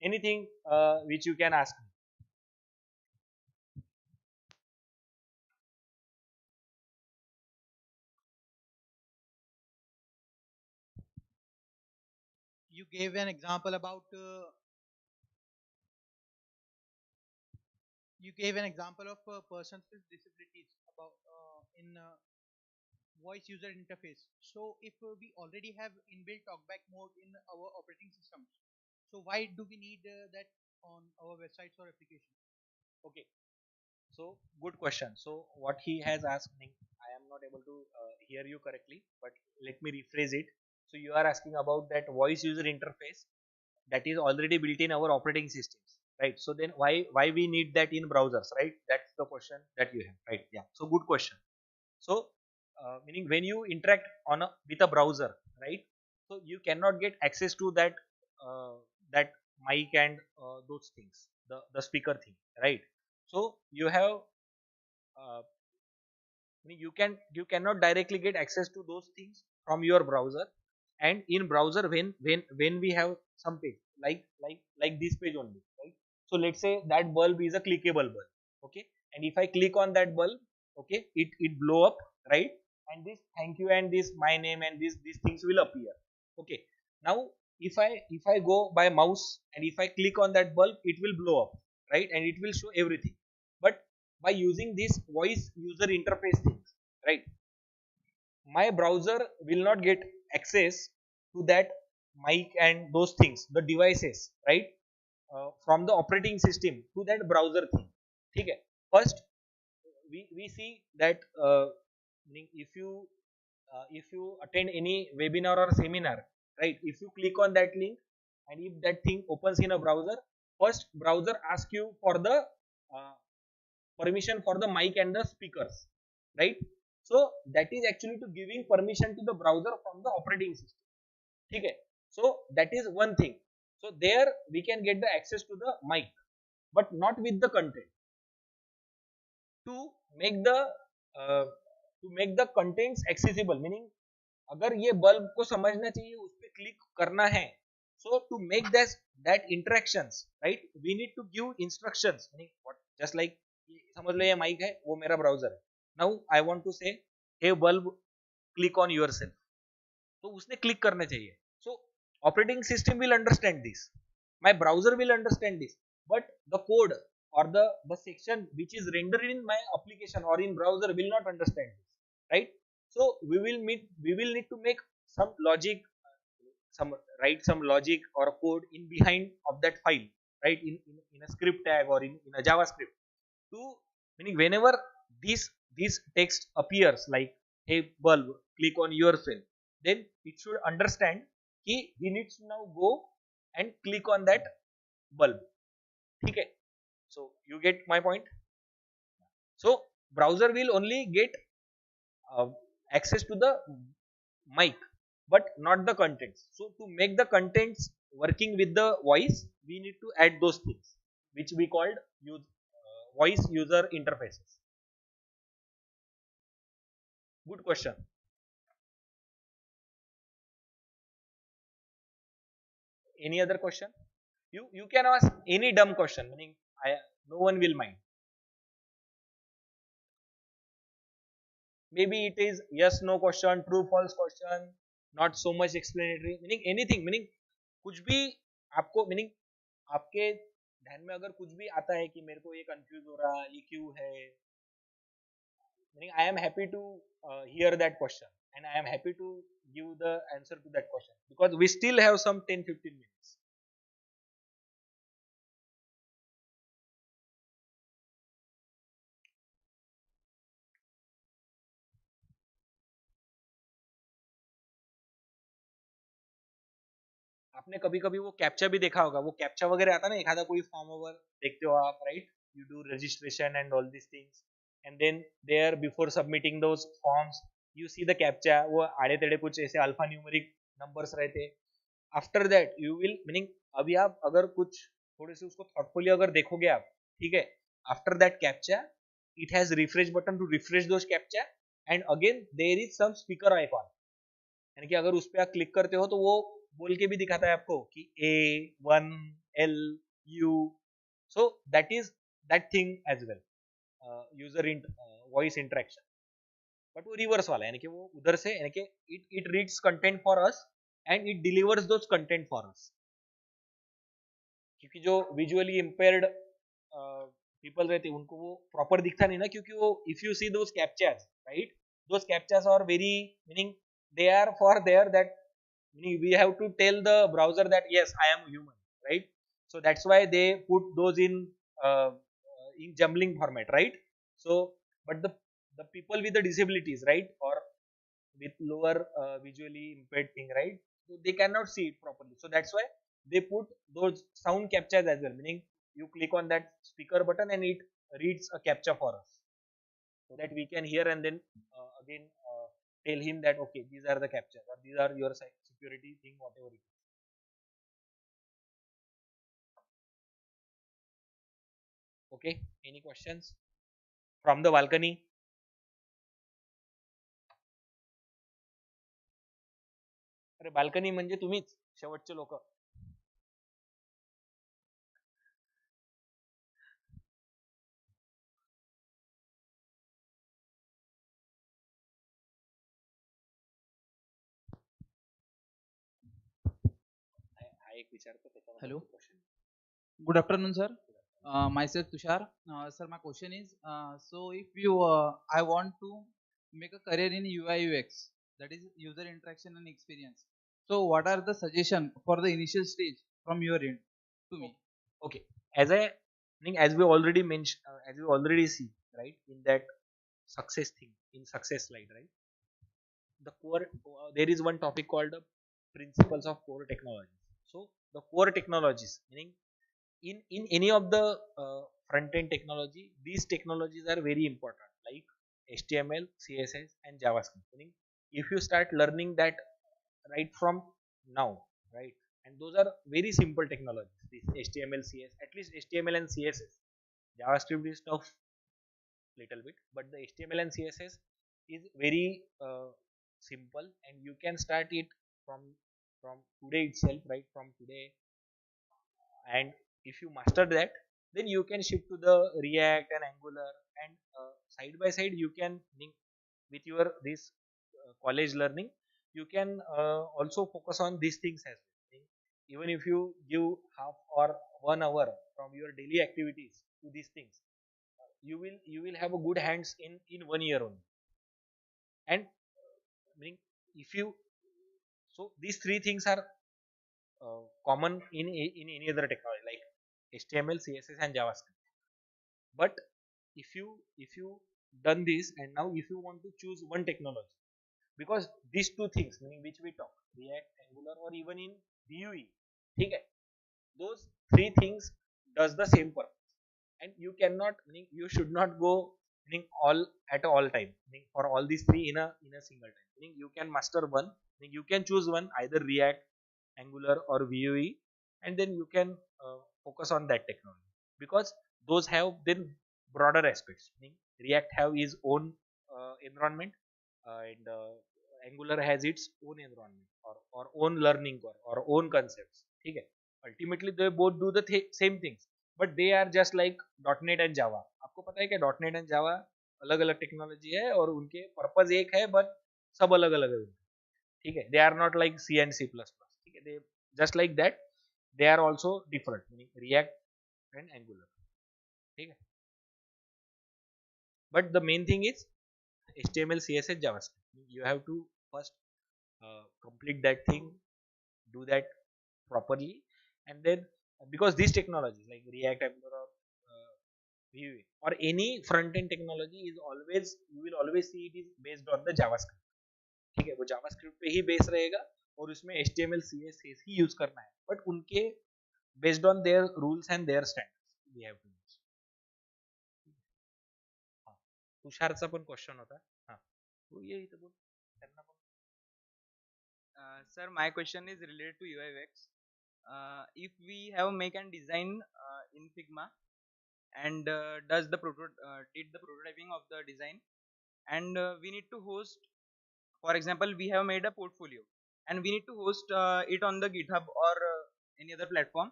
anything which you can ask me. You gave an example about you gave an example of persons with disabilities about in voice user interface. So if we already have inbuilt talkback mode in our operating systems, so why do we need that on our websites or applications? Okay, so good question. So what he has asked me, I am not able to hear you correctly, but let me rephrase it. So you are asking about that voice user interface that is already built in our operating systems, right? So then why we need that in browsers, right? That's the question that you have, right? Yeah, so good question. So meaning when you interact on with a browser, right? So you cannot get access to uh, that mic and those things, the speaker thing, right? So you have uh, you cannot directly get access to those things from your browser. And in browser, when we have some page like this page only, right? So let's say that bulb is a clickable bulb, okay? And if I click on that bulb, okay, it blow up, right? And this thank you and this my name and these things will appear, okay? Now if I go by mouse and if I click on that bulb, it will blow up, right, and it will show everything. But by using this voice user interface things, right, my browser will not get access to that mic and those things, the devices, right, from the operating system to that browser thing. Okay. First, we see that meaning if you attend any webinar or seminar, right, if you click on that link and if that thing opens in a browser, first browser asks you for the uh, permission for the mic and the speakers, right. So that is actually to giving permission to the browser from the operating system. Okay. So that is one thing. So there we can get the access to the mic, but not with the content. To make the uh, to make the contents accessible, meaning अगर ये bulb को समझना चाहिए उस पर click करना है, so to make that interactions, right, we need to give instructions, meaning what, just like समझ लो ये माइक है, वो मेरा ब्राउजर है. Now I want to say hey bulb click on yourself, तो उसने क्लिक करना चाहिए. So operating system will understand this, my browser will understand this, but the code or the section which is rendered in my application or in browser will not understand this, right. So we will need to make some logic, some write some logic or code in behind of that file, right, in a script tag or in a javascript, to meaning whenever this text appears like hey bulb click on yourself, then it should understand he needs to now go and click on that bulb. Okay. So you get my point. So browser will only get uh, access to the mic but not the contents. So to make the contents working with the voice, we need to add those things which we called voice user interfaces. Good question. Any other question? You can ask any dumb question, meaning no one will mind. Maybe it is yes no question, true false question, not so much explanatory, meaning anything, meaning कुछ भी आपको meaning आपके ध्यान में अगर कुछ भी आता है कि मेरे को ये कंफ्यूज हो रहा ये क्यों है, meaning I am happy to hear that question and I am happy to give the answer to that question because we still have some 10-15 minutes. आपने कभी कभी वो कैप्चा भी देखा होगा, वो कैप्चा वगैरह आता ना, एखादा कोई फॉर्म ओवर देखते हो आप, right, you do registration and all this things and then there before submitting those forms you see the captcha, वो आड़े तेड़े कुछ ऐसे अल्फा न्यूमेरिक नंबर्स रहते. After that you will meaning अभी आप अगर कुछ थोड़े से उसको थॉटफुली अगर देखोगे आप, ठीक है, after that captcha it has refresh button to refresh those captcha and again there is some speaker icon, यानी कि अगर उस पर आप क्लिक करते हो तो वो बोल के भी दिखाता है आपको कि A1L U. So that is that thing as well, user voice interaction, but वो रिवर्स वाला है, यानी कि वो उधर से, यानी कि it reads content for us and it delivers those content for us. क्योंकि जो विजुअली इम्पेयर्ड पीपल रहते हैं उनको वो प्रॉपर दिखता नहीं ना, क्योंकि वो if you see those captures, right, those captures are very meaning they are for there that meaning we have to tell the browser that yes I am human, right. So that's why they put those in jumbling format, right. So but the people with the disabilities, right, or with lower visually impaired thing, right, so they cannot see it properly, so that's why they put those sound captures as well, meaning you click on that speaker button and it reads a captcha for us so that we can hear and then again tell him that okay these are the captures or these are your security thing whatever it is. Okay, any questions from the balcony? अरे balcony म्हणजे तुम्हीच शेवटचे लोक. एक विचारतो त्याच्यानंतर Hello. तू question. Good afternoon, sir. Myself Tushar. Sir, my question is, so if you, I want to make a career in UI UX, that is user interaction and experience. So, what are the suggestion for the initial stage from your end to me? Okay, as I think, as we already mentioned, as we already see, right, in that success thing, in success slide, right, the core, there is one topic called the principles of core technologies. So the core technologies, meaning in any of the front end technology, these technologies are very important, like HTML, CSS and JavaScript. Meaning if you start learning that right from now, right, and those are very simple technologies, this HTML, CS, at least HTML and CSS. JavaScript is tough little bit, but the HTML and CSS is very simple, and you can start it from today itself, right, from today. And if you master that, then you can shift to the React and Angular, and side by side you can link with your this college learning. You can also focus on these things as well. Even if you give half or 1 hour from your daily activities to these things, you will have a good hands in 1 year only. And meaning if you, so these three things are common in any other technology like HTML, CSS and JavaScript. But if you done this, and now if you want to choose one technology, because these two things, meaning which we talk, React, Angular or even in Vue, okay, those three things does the same purpose, and you cannot, meaning you should not go, meaning all at all time, meaning for all these three in a single time, meaning you can master one, meaning you can choose one, either React, Angular or Vue, and then you can focus on that technology, because those have then broader aspects, meaning React have its own environment, and Angular has its own environment, or own learning curve or own concepts. Okay, ultimately they both do the same things, but they are just like .NET and Java. आपको पता है कि .NET and Java अलग अलग technology है और उनके purpose एक है, बट सब अलग अलग है, ठीक है. They are not like C and C++, ठीक है. They just like that, they are also different, meaning React and Angular, ठीक है. But the main thing is HTML, CSS, JavaScript. You have to first complete that thing, do that properly, and then because these technologies like React, Angular or Vue or any front end technology is always, you will always see it is based on the JavaScript. ठीक है, वो JavaScript पे ही base रहेगा और उसमें HTML, CSS ही use करना है, but उनके based on their rules and their standards we have to use. हाँ, तुषारचा पण क्वेश्चन होता. हाँ, तो ये इथं बोल त्यांना पण. Sir, my question is related to UI UX. If we have make and design in Figma and did the prototyping of the design, and we need to host, for example, we have made a portfolio and we need to host it on the GitHub or any other platform.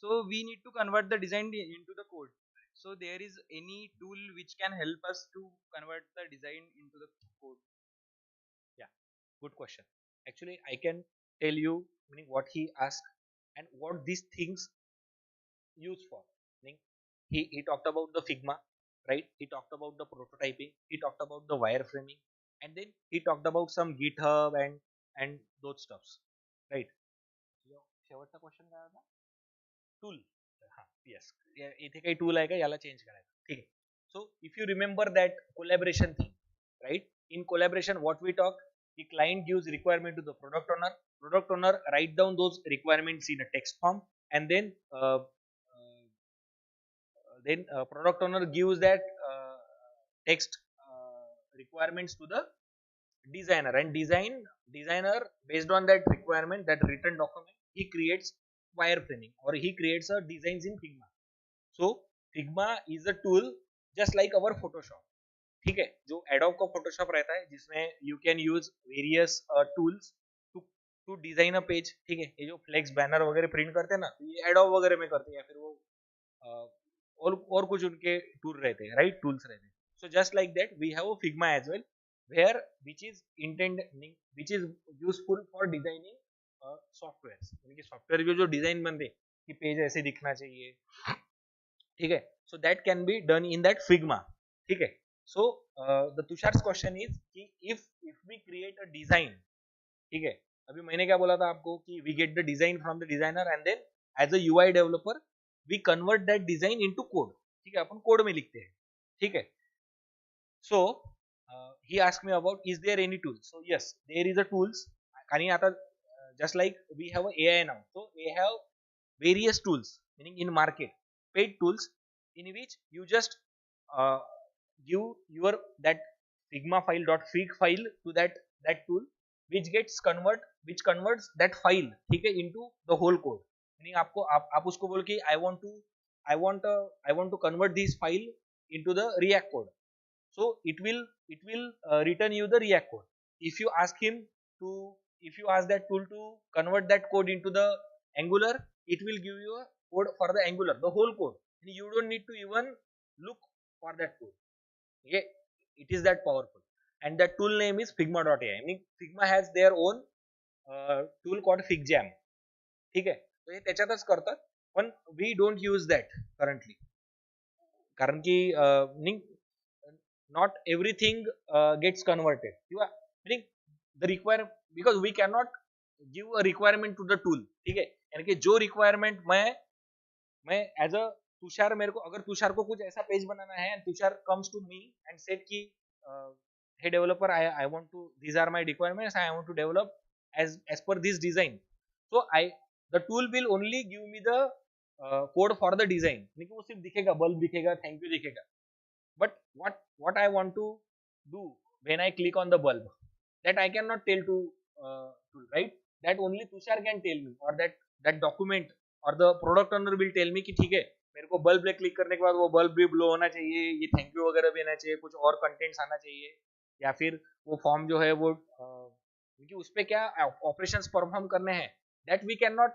So we need to convert the design into the code. So there is any tool which can help us to convert the design into the code? Yeah, good question. Actually, I can tell you, meaning what he asked and what these things use for. Meaning he talked about the Figma, right? He talked about the prototyping. He talked about the wireframing, and then he talked about some GitHub and those stuffs, right? शेवटचा question काय होता? Tool. हां, yes. इथे काही tool आहे का, याला change करायचं, ठीक आहे. So if you remember that collaboration thing, right? In collaboration, what we talk, the client gives requirement to the product owner write down those requirements in a text form, and then product owner gives that text requirements to the designer, and designer based on that requirement, that written document, he creates wireframing or he creates a designs in Figma. So Figma is a tool just like our Photoshop, ठीक है, जो adobe का Photoshop रहता है जिसमें you can use various tools to to design a page, ठीक है. ये जो फ्लेक्स बैनर वगैरह प्रिंट करते हैं ना, तो ये एडोब वगैरह में करते हैं, या फिर वो और कुछ उनके टूल रहते हैं, राइट, टूल्स रहते हैं. So just like that we have a Figma as well, where which is intended, which is useful for designing software, यानी कि सॉफ्टवेयर के जो डिजाइन बनते कि पेज ऐसे दिखना चाहिए, ठीक है. So that can be done in that Figma, ठीक है. So the Tushar's question is कि if we create a design, ठीक है. अभी मैंने क्या बोला था आपको कि we get the design from the designer and then as a UI developer we convert that design into code, ठीक है. अपन कोड में लिखते हैं, ठीक है. So he asked me about is there any tool. So yes, there is a tools. आणि आता just like we have a AI now, so we have various tools, meaning in market, paid tools in which you just uh, give your that figma file dot fig file to that tool, which gets which converts that file, ठीक है, into the whole code. meaning आपको आप उसको बोल के I want to convert this file into the React code. So it will return you the React code. If you ask him to, if you ask that tool to convert that code into the Angular, it will give you a code for the Angular, the whole code. You don't need to even look for that code. Okay, it is that powerful. And that tool name is Figma.ai. I mean Figma has their own tool called Ssgmce. ठीक आहे, तर हे त्याच्यातच करतात, पण we don't use that currently, कारण की not everything gets converted. Meaning the require, because we cannot give a requirement to the tool, ठीक है. यानी कि जो requirement मैं एज अ तुषार, मेरे को अगर तुषार को कुछ ऐसा पेज बनाना है and Tushar comes to me and said कि hey developer I want to, these are my requirements, I want to develop as per this design. So the tool will only give me the code for the design. यानी कि वो सिर्फ दिखेगा, bulb दिखेगा, thank you दिखेगा. But what I want to do when I click on the bulb, that I cannot tell to right, that only Tushar can tell me, or that document or the product owner will tell me कि ठीक है, मेरे को bulb पे click करने के बाद वो बल्ब भी ब्लो होना चाहिए, ये थैंक यू वगैरह भी आना चाहिए, कुछ और कंटेंट्स आना चाहिए, या फिर वो फॉर्म जो है वो क्योंकि उस पे क्या ऑपरेशंस परफॉर्म करने हैं, that we can not,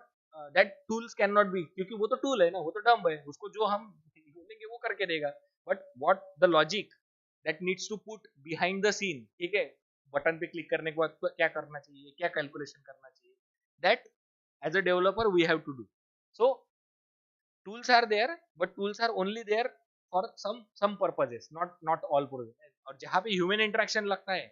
that tools can not be, क्योंकि वो तो टूल है ना, वो तो डम्ब है, उसको जो हम बोलेंगे वो करके देगा. But what the logic that needs to put behind the scene, ठीक है, बटन पे क्लिक करने के बाद क्या करना चाहिए, क्या कैलकुलेशन करना चाहिए, that as a developer we have to do. So tools are there, but tools are only there for some purposes, not all purposes. और जहाँ पे human interaction लगता है,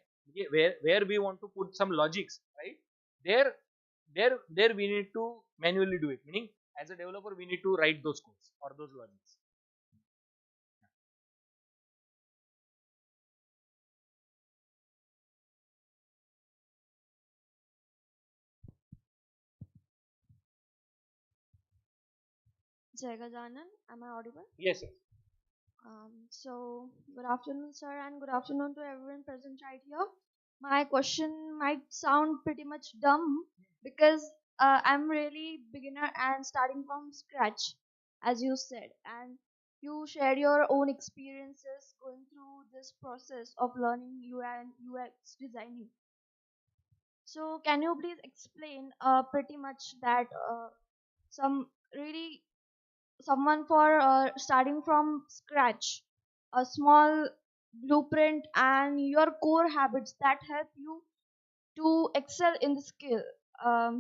where we want to put some logics, right, there we need to manually do it, meaning as a developer we need to write those codes or those logics. Jai Gajanan, am I audible? Yes, sir. So, good afternoon, sir, and good afternoon to everyone present right here. My question might sound pretty much dumb because I'm really beginner and starting from scratch, as you said, and you shared your own experiences going through this process of learning UI and UX designing. So, can you please explain pretty much that some really someone for starting from scratch, a small blueprint and your core habits that help you to excel in the skill. um,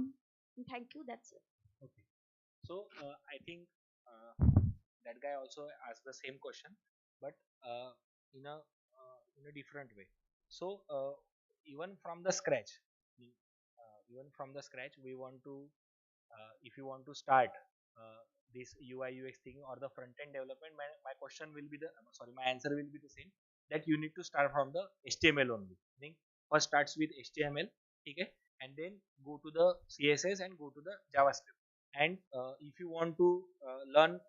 Thank you, that's it. Okay. So I think that guy also asked the same question, but in a different way. So even from the scratch, we want to, if you want to start this UI UX thing or the front end development, my question will be the, sorry, my answer will be the same, that you need to start from the HTML only. Meaning first starts with HTML, okay, and then go to the CSS and go to the JavaScript. And if you want to learn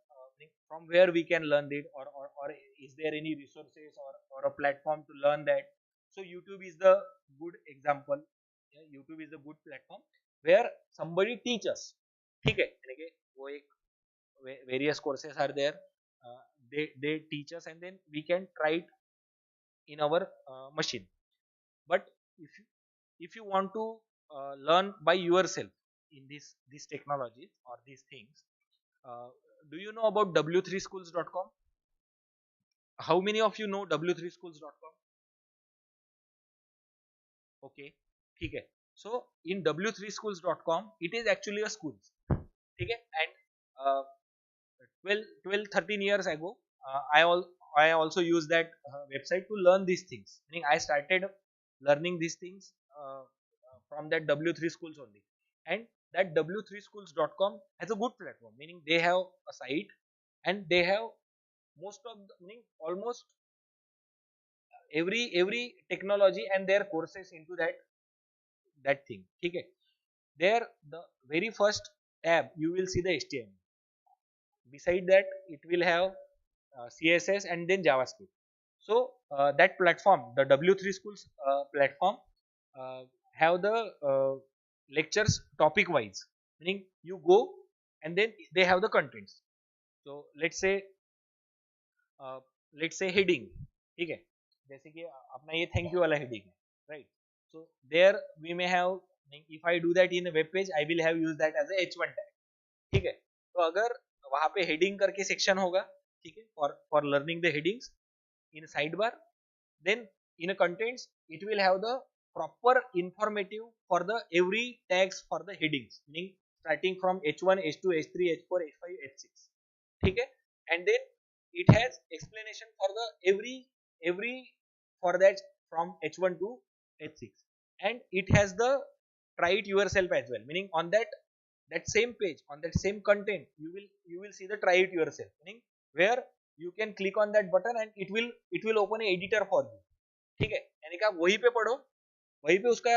from where we can learn it, or is there any resources or a platform to learn that. So YouTube is the good example. Yeah, YouTube is the good platform where somebody teaches, ठीक है, यानी कि वो एक various courses are there, they teach us and then we can try it in our machine. But if you want to learn by yourself in these technologies or these things, do you know about w3schools.com? How many of you know w3schools.com? Okay, ठीक है. So in w3schools.com it is actually a school. Okay, and 12 13 years ago I also use that website to learn these things. Meaning I started learning these things from that w3 schools only, and that w3schools.com has a good platform. Meaning they have a site, and they have most of the, meaning almost every technology and their courses into that thing. Okay, there the very first tab you will see the HTML. Beside that it will have CSS and then JavaScript. So that platform, the w3 schools platform, uh, have the lectures topic wise. Meaning you go and then they have the contents. So uh, let's say heading. ठीक है, जैसे कि अपना ये thank you वाला heading है, right? So there we may have, if I do that in a web page I will have used that as a h1 tag. ठीक है, तो अगर वहां पे हेडिंग करके सेक्शन होगा, ठीक है, for learning the headings in side bar, then in a contents it will have the proper informative for the every tags for the headings, meaning starting from h1 h2 h3 h4 h5 h6. ठीक है, and then it has explanation for the every for that from h1 to h6, and it has the try it yourself as well. Meaning on that same page, on that same content, you will see the try it yourself. Meaning where you can click on that button and it will open a editor for you. ठीक है, यानी कि आप वहीं पे पढ़ो, वहीं पे उसका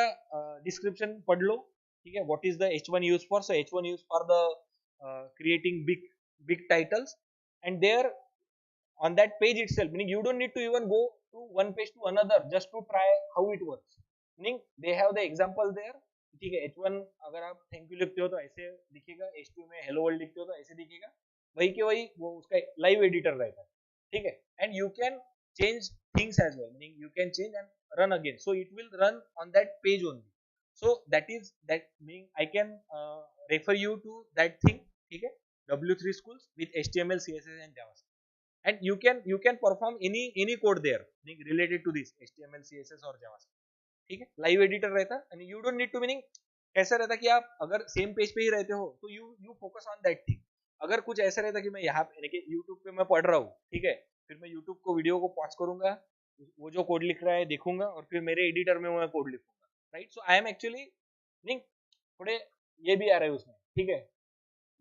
डिस्क्रिप्शन पढ़ लो. ठीक है, what is the h1 use for. So h1 use for the creating big titles, and there on that page itself, meaning you don't need to even go to one page to another just to try how it works. Meaning they have the example there. ठीक है, h1 अगर आप thank you लिखते हो तो ऐसे दिखेगा, h2 में हेलो वर्ल्ड लिखते हो तो ऐसे दिखेगा, वही के वही वो उसका लाइव एडिटर रहता है. ठीक है, and you can change things as well. Meaning you can change and run again, so it will run on that page only. So that is that, meaning I can refer you to that thing. ठीक है, w3 schools with html css and javascript, and you can perform any code there related to this html css or javascript. ठीक है, live editor रहता है, and you don't need to. Meaning कैसा रहता कि आप अगर सेम पेज पे ही रहते हो तो you focus on that thing. अगर कुछ ऐसा रहता कि मैं यहाँ पे यूट्यूब पे मैं पढ़ रहा हूँ, ठीक है, फिर मैं यूट्यूब को वीडियो को पॉज करूंगा, वो जो कोड लिख रहा है देखूंगा, और फिर मेरे एडिटर में मैं कोड लिखूंगा, right? So I am actually नहीं, थोड़े ये भी आ रहे हैं उसमें. ठीक है,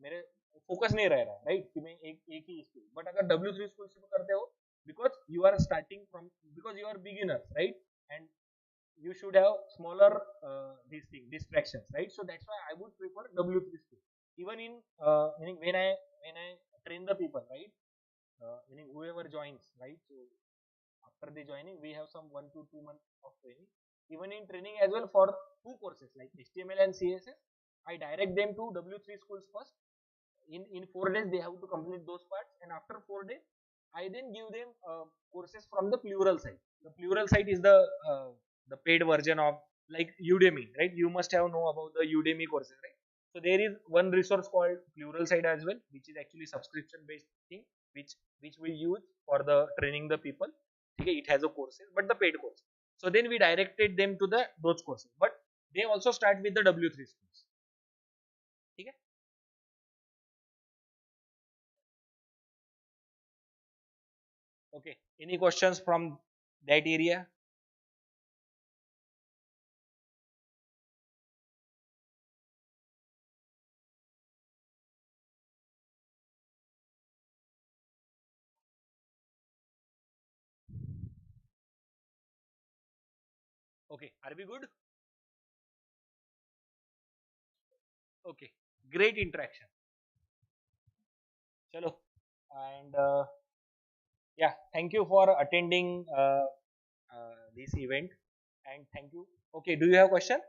मेरे फोकस नहीं रह रहा है, राइट, कि मैं एक ही स्कूल. बट अगर w3 स्कूल से करते हो, because you are starting from, because you are beginner, right, and you should have smaller these things distractions, right? So that's why I would prefer w3 school. Even in meaning when I train the people, right, meaning whoever joins, right? So after the joining we have some 1 to 2 months of training. Even in training as well for two courses like html and css, I direct them to w3 schools first. In 4 days they have to complete those parts, and after 4 days I then give them courses from the plural site. The plural site is the paid version of like Udemy, right? You must have know about the Udemy courses, right? So there is one resource called plural site as well, which is actually subscription based thing, which we use for the training the people. Okay, it has a courses, but the paid course. So then we directed them to the those courses, but they also start with the w3 schools. Okay. Okay, any questions from that area? Okay, are we good? Okay, great interaction. Chalo, and yeah, thank you for attending this event, and thank you. Okay, do you have a question?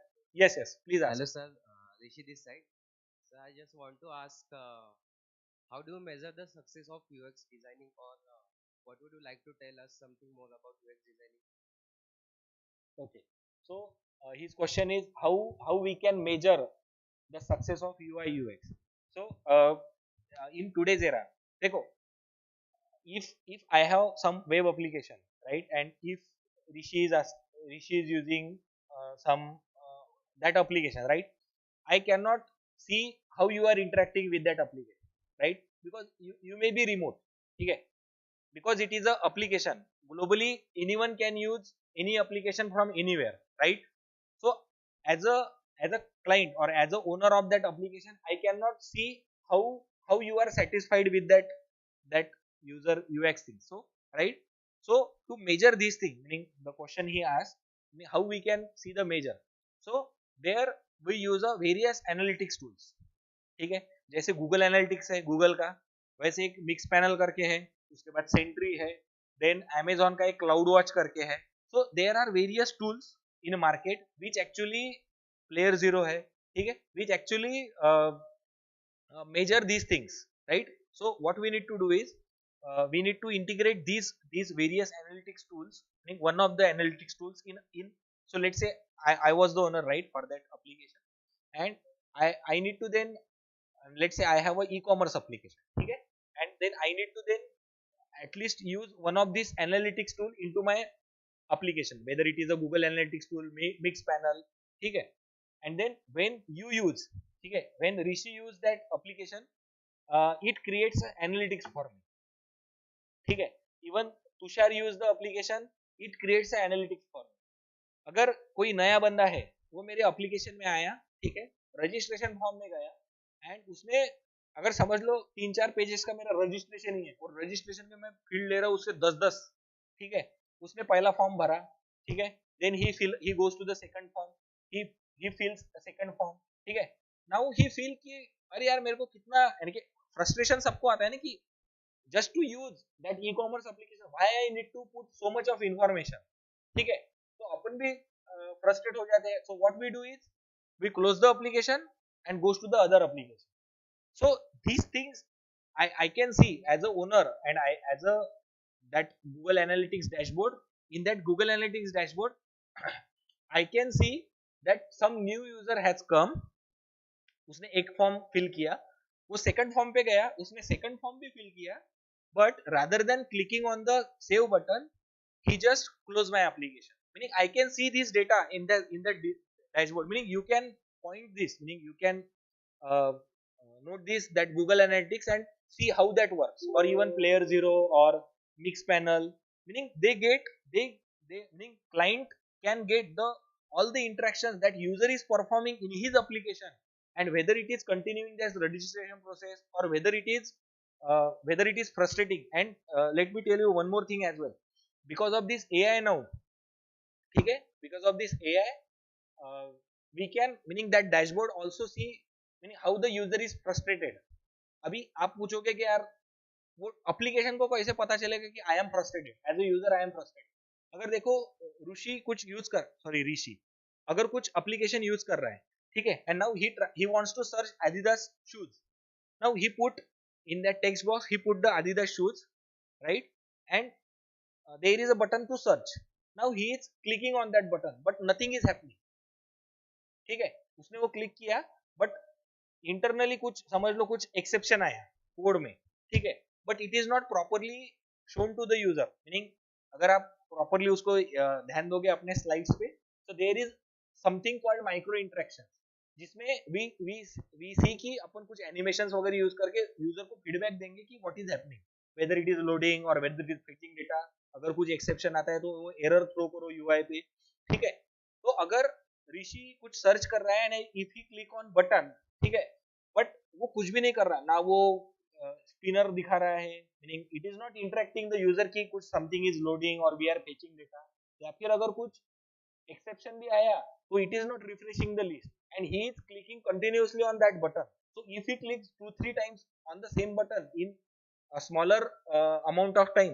Yes, yes, please ask. Hello, sir. Rishi this side. So I just want to ask, how do you measure the success of UX designing, or what would you like to tell us something more about UX designing? Okay, so his question is how we can measure the success of UI UX. So in today's era, देखो, if I have some web application, right, and if Rishi is using some that application, right? I cannot see how you are interacting with that application, right? Because you may be remote, okay? Because it is a application. Globally, anyone can use any application from anywhere, right? So as a client or as a owner of that application, I cannot see how you are satisfied with that user UX thing. So right. So to measure these things, meaning the question he asked, how we can see the measure. So there we use a various analytics tools. ठीक है, जैसे Google analytics है Google का, वैसे एक mix panel करके है, उसके बाद सेंट्री है, देन अमेजोन का एक क्लाउड वॉच करके है. So there are various tools in market which actually player zero है, ठीक है, which actually measure these things, right? So what we need to do is we need to integrate these various analytics tools. I think one of the analytics tools in so let's say I was the owner, right, for that application, and I need to then let's say I have a e-commerce application, okay, and then I need to then at least use one of these analytics tool into my application, whether it is a Google Analytics tool, mix panel, okay, and then when you use, okay, when Rishi use that application, it creates analytics for me, ठीक है. Even Tushar use the application, it creates analytics for me. अगर कोई नया बंदा है वो मेरे application में आया, ठीक है, रजिस्ट्रेशन फॉर्म में गया एंड उसने अगर समझ लो 3-4 पेजेस का मेरा रजिस्ट्रेशन ही है और रजिस्ट्रेशन में मैं फील्ड ले रहा हूँ उससे 10-10, ठीक है, उसने पहला फॉर्म भरा, ठीक है, then he goes to the second form, he fills the second form, ठीक है. नाउ ही फील कि अरे यार मेरे को कितना, यानी कि फ्रस्ट्रेशन सबको आता है ना कि just to use that e-commerce application why I need to put so much of information, ठीक है, तो अपन भी फ्रस्ट्रेट हो जाते हैं. so what we do is we close the application and goes to the other application. So these things I can see as a owner, and I as a that Google Analytics dashboard, in that Google Analytics dashboard I can see that some new user has come, उसने एक form fill किया, वो second form पे गया, उसने second form भी fill किया, but rather than clicking on the save button he just closed my application, meaning I can see this data in the dashboard, meaning you can point this, meaning you can note this that Google Analytics and see how that works, or even player zero or mix panel, meaning they meaning client can get the all the interactions that user is performing in his application, and whether it is continuing this registration process or whether it is frustrating. And let me tell you one more thing as well, because of this AI now, okay, because of this AI we can, meaning that dashboard also see, meaning how the user is frustrated. अभी आप पूछोगे कि यार वो application को कैसे पता चलेगा कि I am frustrated, as a user I am frustrated. अगर देखो ऋषि अगर कुछ एप्लीकेशन यूज कर रहा है, ठीक है, and now he wants to search Adidas shoes. Now he put in that text box, he put the Adidas shoes, right, and there is a button to search. Now he is clicking on that button but nothing is happening, ठीक है, उसने वो click किया but internally कुछ समझ लो कुछ exception आया code में, ठीक है, but it is not properly shown to the user, meaning अगर आप प्रॉपरली उसको ध्यान दोगे अपने स्लाइड्स पे, तो there is something called micro interaction, जिसमें वी सी कि अपन कुछ एनिमेशंस वगैरह यूज करके यूजर को फीडबैक देंगे कि what is happening, whether it is loading और whether it is fetching data. अगर कुछ एक्सेप्शन आता है तो वो एरर थ्रो करो यूआई पे, ठीक है. तो अगर ऋषि कुछ सर्च कर रहा है and if he click on button, ठीक है, बट वो कुछ भी नहीं कर रहा ना, वो स्पिनर दिखा रहा है, meaning it is not interacting the user की कुछ समथिंग इज लोडिंग और वी आर फेचिंग डेटा, या फिर अगर कुछ एक्सेप्शन भी आया तो it is not refreshing the list and he is clicking continuously on that button. So if he clicks 2-3 times on the same button in a smaller amount of time,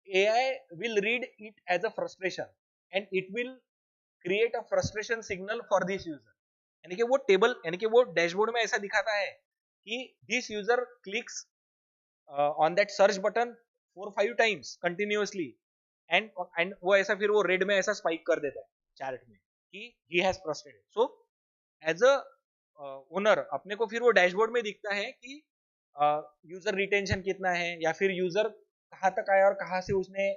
AI will read it as a frustration and it will create a frustration signal for this user. यानी कि वो table, यानी कि वो dashboard में ऐसा दिखाता है कि this user clicks on that search button 4-5 times continuously and वो ऐसा फिर वो रेड में ऐसा स्पाइक कर देता है चार्ट में कि he has frustrated. So as a owner अपने को फिर वो डैशबोर्ड में दिखता है कि यूजर रिटेंशन कितना है, या फिर यूजर कहाँ तक आया और कहाँ से उसने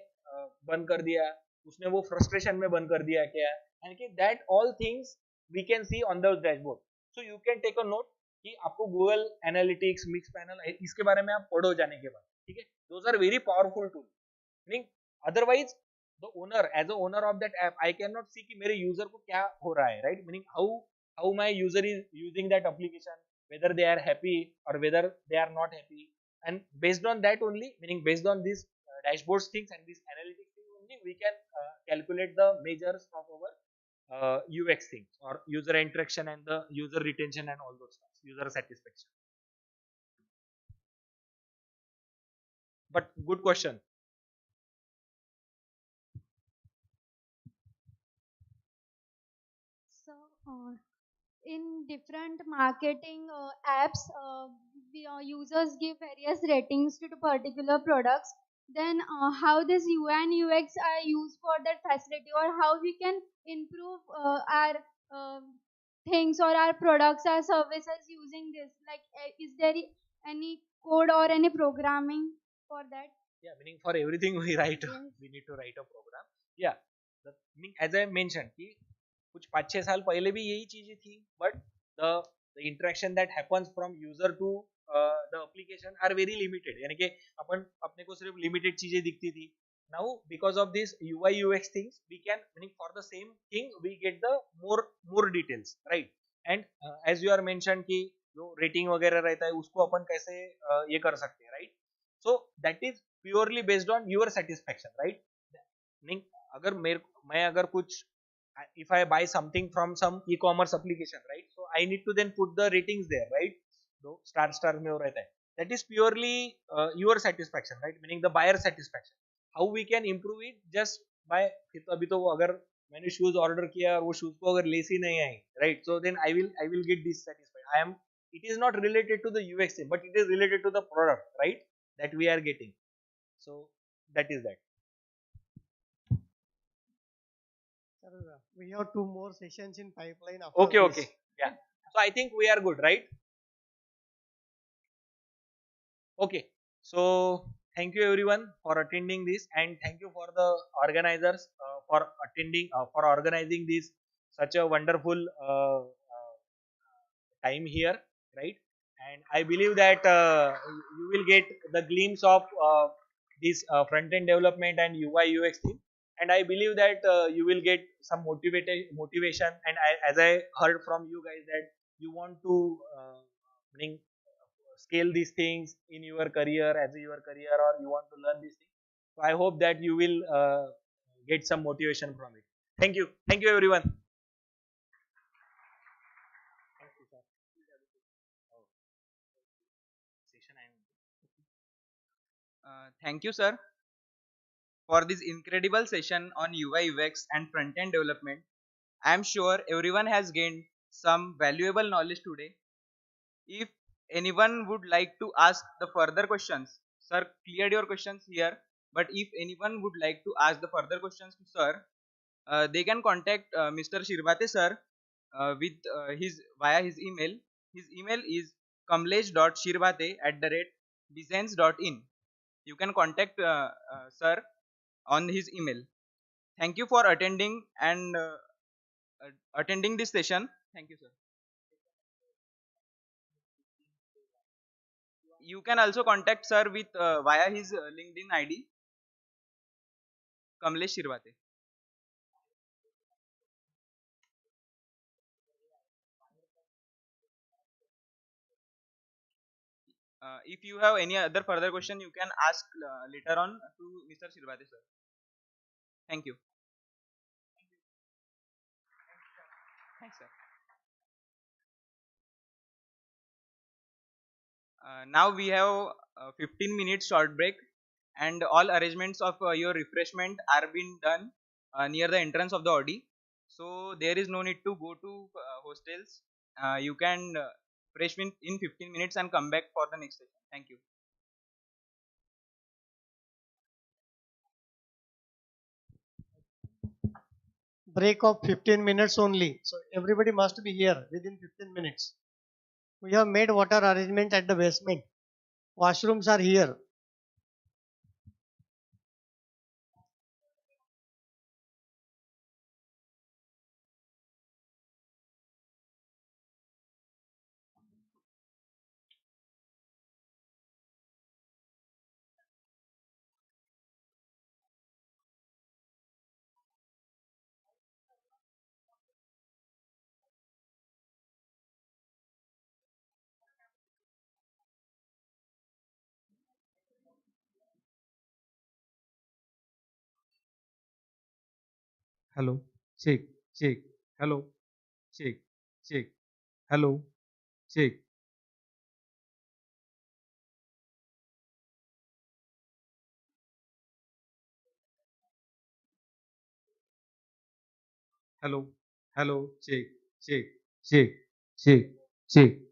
बंद कर दिया, उसने वो फ्रस्ट्रेशन में बंद कर दिया क्या, यानी कि that all things we can see on the dashboard. So you can take a note कि आपको Google Analytics, Mix Panel इसके बारे में आप पढ़ो जाने के बाद, ठीक है? Those are very powerful tools. Meaning otherwise the owner, as a owner of that app, I cannot see कि मेरे user को क्या हो रहा है, right? Meaning how my user is using that application, whether they are happy or whether they are not happy, and based on that only, meaning based on these dashboards things and these analytics things only, we can calculate the measures of our UX things or user interaction and the user retention and all those stuff, user satisfaction. But good question. So, in different marketing apps, users give various ratings to the particular products. Then, how this UI and UX are used for that facility, or how we can improve our uh, things or our products, our services using this? Like, is there any code or any programming for that? Yeah, meaning for everything we write, Yes. we need to write a program. Yeah, meaning as I mentioned कि कुछ 5-6 साल पहले भी यही चीजें थी, but the interaction that happens from user to the application are very limited. यानी कि अपन अपने को सिर्फ limited चीजें दिखती थी. Now because of this UI UX things, we can, meaning for the same thing we get the more details, right? And as you are mentioned कि जो rating वगैरह रहता है उसको अपन कैसे ये कर सकते हैं, right? So that is purely based on your satisfaction, right? Meaning अगर मैं अगर कुछ, if I buy something from some e-commerce application, right? So I need to then put the ratings there, right? So star में हो रहता है. That is purely your satisfaction, right? Meaning the buyer satisfaction. How we can improve it just by अभी तो अगर मैंने shoes order किया और वो शूज को अगर लेस ही नहीं आई, right? So then I will get dissatisfied. It is not related to the UX thing, but it is related to the product, right? That we are getting. So that is that. Sir, we have 2 more sessions in pipeline after Okay, this. okay. Yeah. So I think we are good, right? Okay. So thank you everyone for attending this, and thank you for the organizers for attending, for organizing this such a wonderful time here, right? And I believe that you will get the glimpse of this front end development and UI UX thing. And I believe that you will get some motivation. And as I heard from you guys that you want to bring scale these things in your career, as your career, or you want to learn these things. So I hope that you will get some motivation from it. Thank you everyone. Thank you, sir. Thank you, sir, for this incredible session on UI UX and front end development. I am sure everyone has gained some valuable knowledge today. If anyone would like to ask the further questions, sir cleared your questions here. But if anyone would like to ask the further questions to sir, they can contact Mr. Shirbate sir with his via his email. His email is kamlesh.shirbate@designs.in. You can contact sir on his email. Thank you for attending and attending this session. Thank you, sir. You can also contact sir with via his LinkedIn ID, Kamlesh Shirbate. If you have any other further question, you can ask later on to Mr. Shirbate sir. Thank you. Thanks, sir. Now we have 15 minutes short break, and all arrangements of your refreshment are being done near the entrance of the Audi. So there is no need to go to hostels. You can fresh in 15 minutes and come back for the next session. Thank you. Break of 15 minutes only. So everybody must be here within 15 minutes. We have made water arrangement at the basement. Washrooms are here. Hello, check, check. Hello, check, check. Hello, check. Hello, hello, check, check, check, check, check.